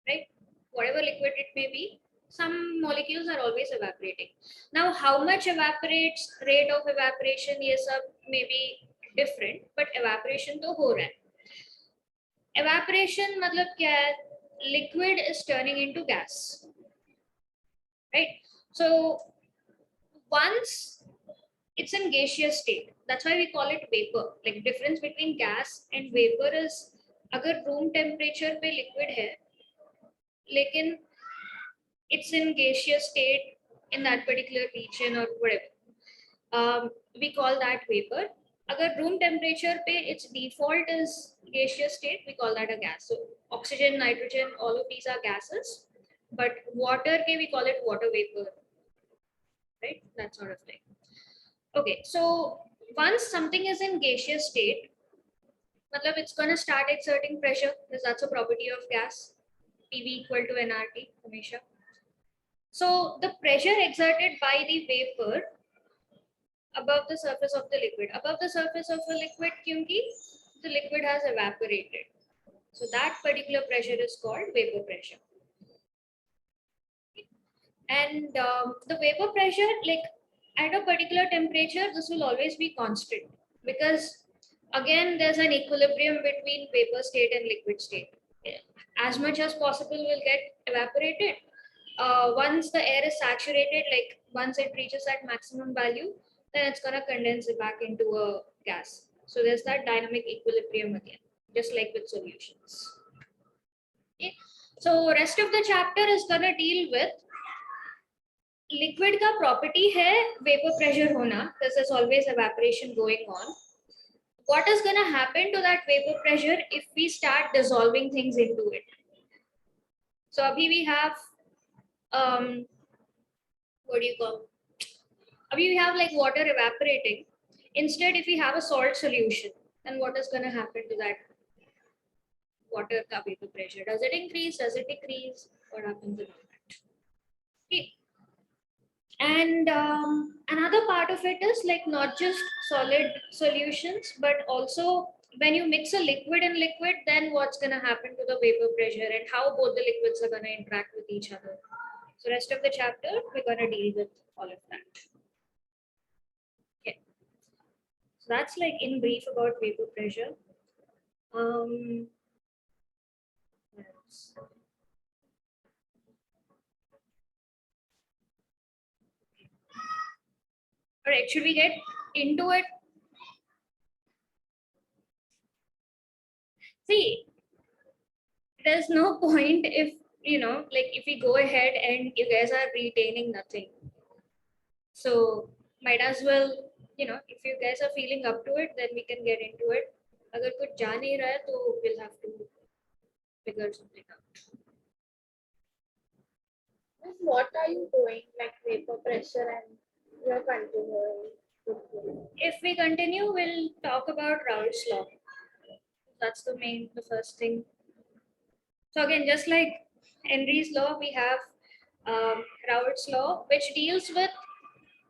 right? Whatever liquid it may be, some molecules are always evaporating. Now, how much evaporates, rate of evaporation, ये सब may be different, but evaporation तो हो रहा है. Evaporation मतलब क्या है? Liquid is turning into gas, right? So once it's in gaseous state, that's why we call it vapor. Like difference between gas and vapor is, अगर room temperature पे liquid है, लेकिन it's in gaseous state in that particular region or whatever, we call that vapor. अगर room temperature पे its default is gaseous state, we call that a gas. So oxygen, nitrogen, all of these are gases, but water के we call it water vapor, right? That sort of thing. Okay, so once something is in gaseous state, matlab it's going to start exerting pressure, because that's a property of gas. PV equal to nRT, hamesha. So the pressure exerted by the vapor above the surface of the liquid. Above the surface of a liquid, kyunki the liquid has evaporated. So that particular pressure is called vapor pressure. And the vapor pressure, like at a particular temperature, this will always be constant, because again, there's an equilibrium between vapor state and liquid state. As much as possible will get evaporated. Once the air is saturated, like once it reaches that maximum value, then it's gonna condense it back into a gas. So there's that dynamic equilibrium again, just like with solutions. Okay. So rest of the chapter is gonna deal with liquid का property है vapor pressure होना. There's always evaporation going on. What is going to happen to that vapor pressure if we start dissolving things into it? So abhi we have what do you call? Abhi we have like water evaporating. Instead, if we have a salt solution, then what is going to happen to that water ka vapor pressure? Does it increase? Does it decrease? What happens in all that? Okay. And another part of it is like not just solid solutions, but also when you mix a liquid and liquid, then what's going to happen to the vapor pressure and how both the liquids are going to interact with each other. So rest of the chapter, we're going to deal with all of that. Okay. So that's like in brief about vapor pressure. What else? All right, should we get into it? See, there's no point if, like if we go ahead and you guys are retaining nothing. So might as well, if you guys are feeling up to it, then we can get into it. Agar kuch ja nahi raha hai, to we'll have to figure something out. Miss, what are you doing? Like vapor pressure and you're continuing. If we continue, we'll talk about Raoult's law. That's the first thing. So again, just like Henry's law, we have Raoult's law, which deals with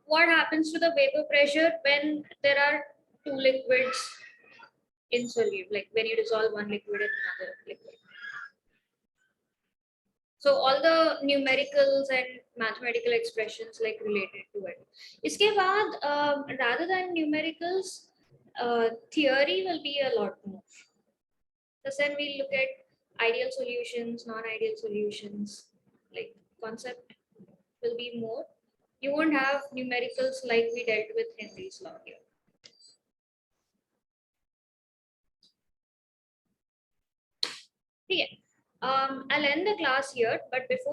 what happens to the vapor pressure when there are two liquids in solute, like when you dissolve one liquid in another liquid. So all the numericals and mathematical expressions like related to it. इसके बाद rather than numericals, theory will be a lot more. So then we look at ideal solutions, non-ideal solutions, like concept will be more. You won't have numericals like we dealt with Henry's law here. Okay. I'll end the class here, but before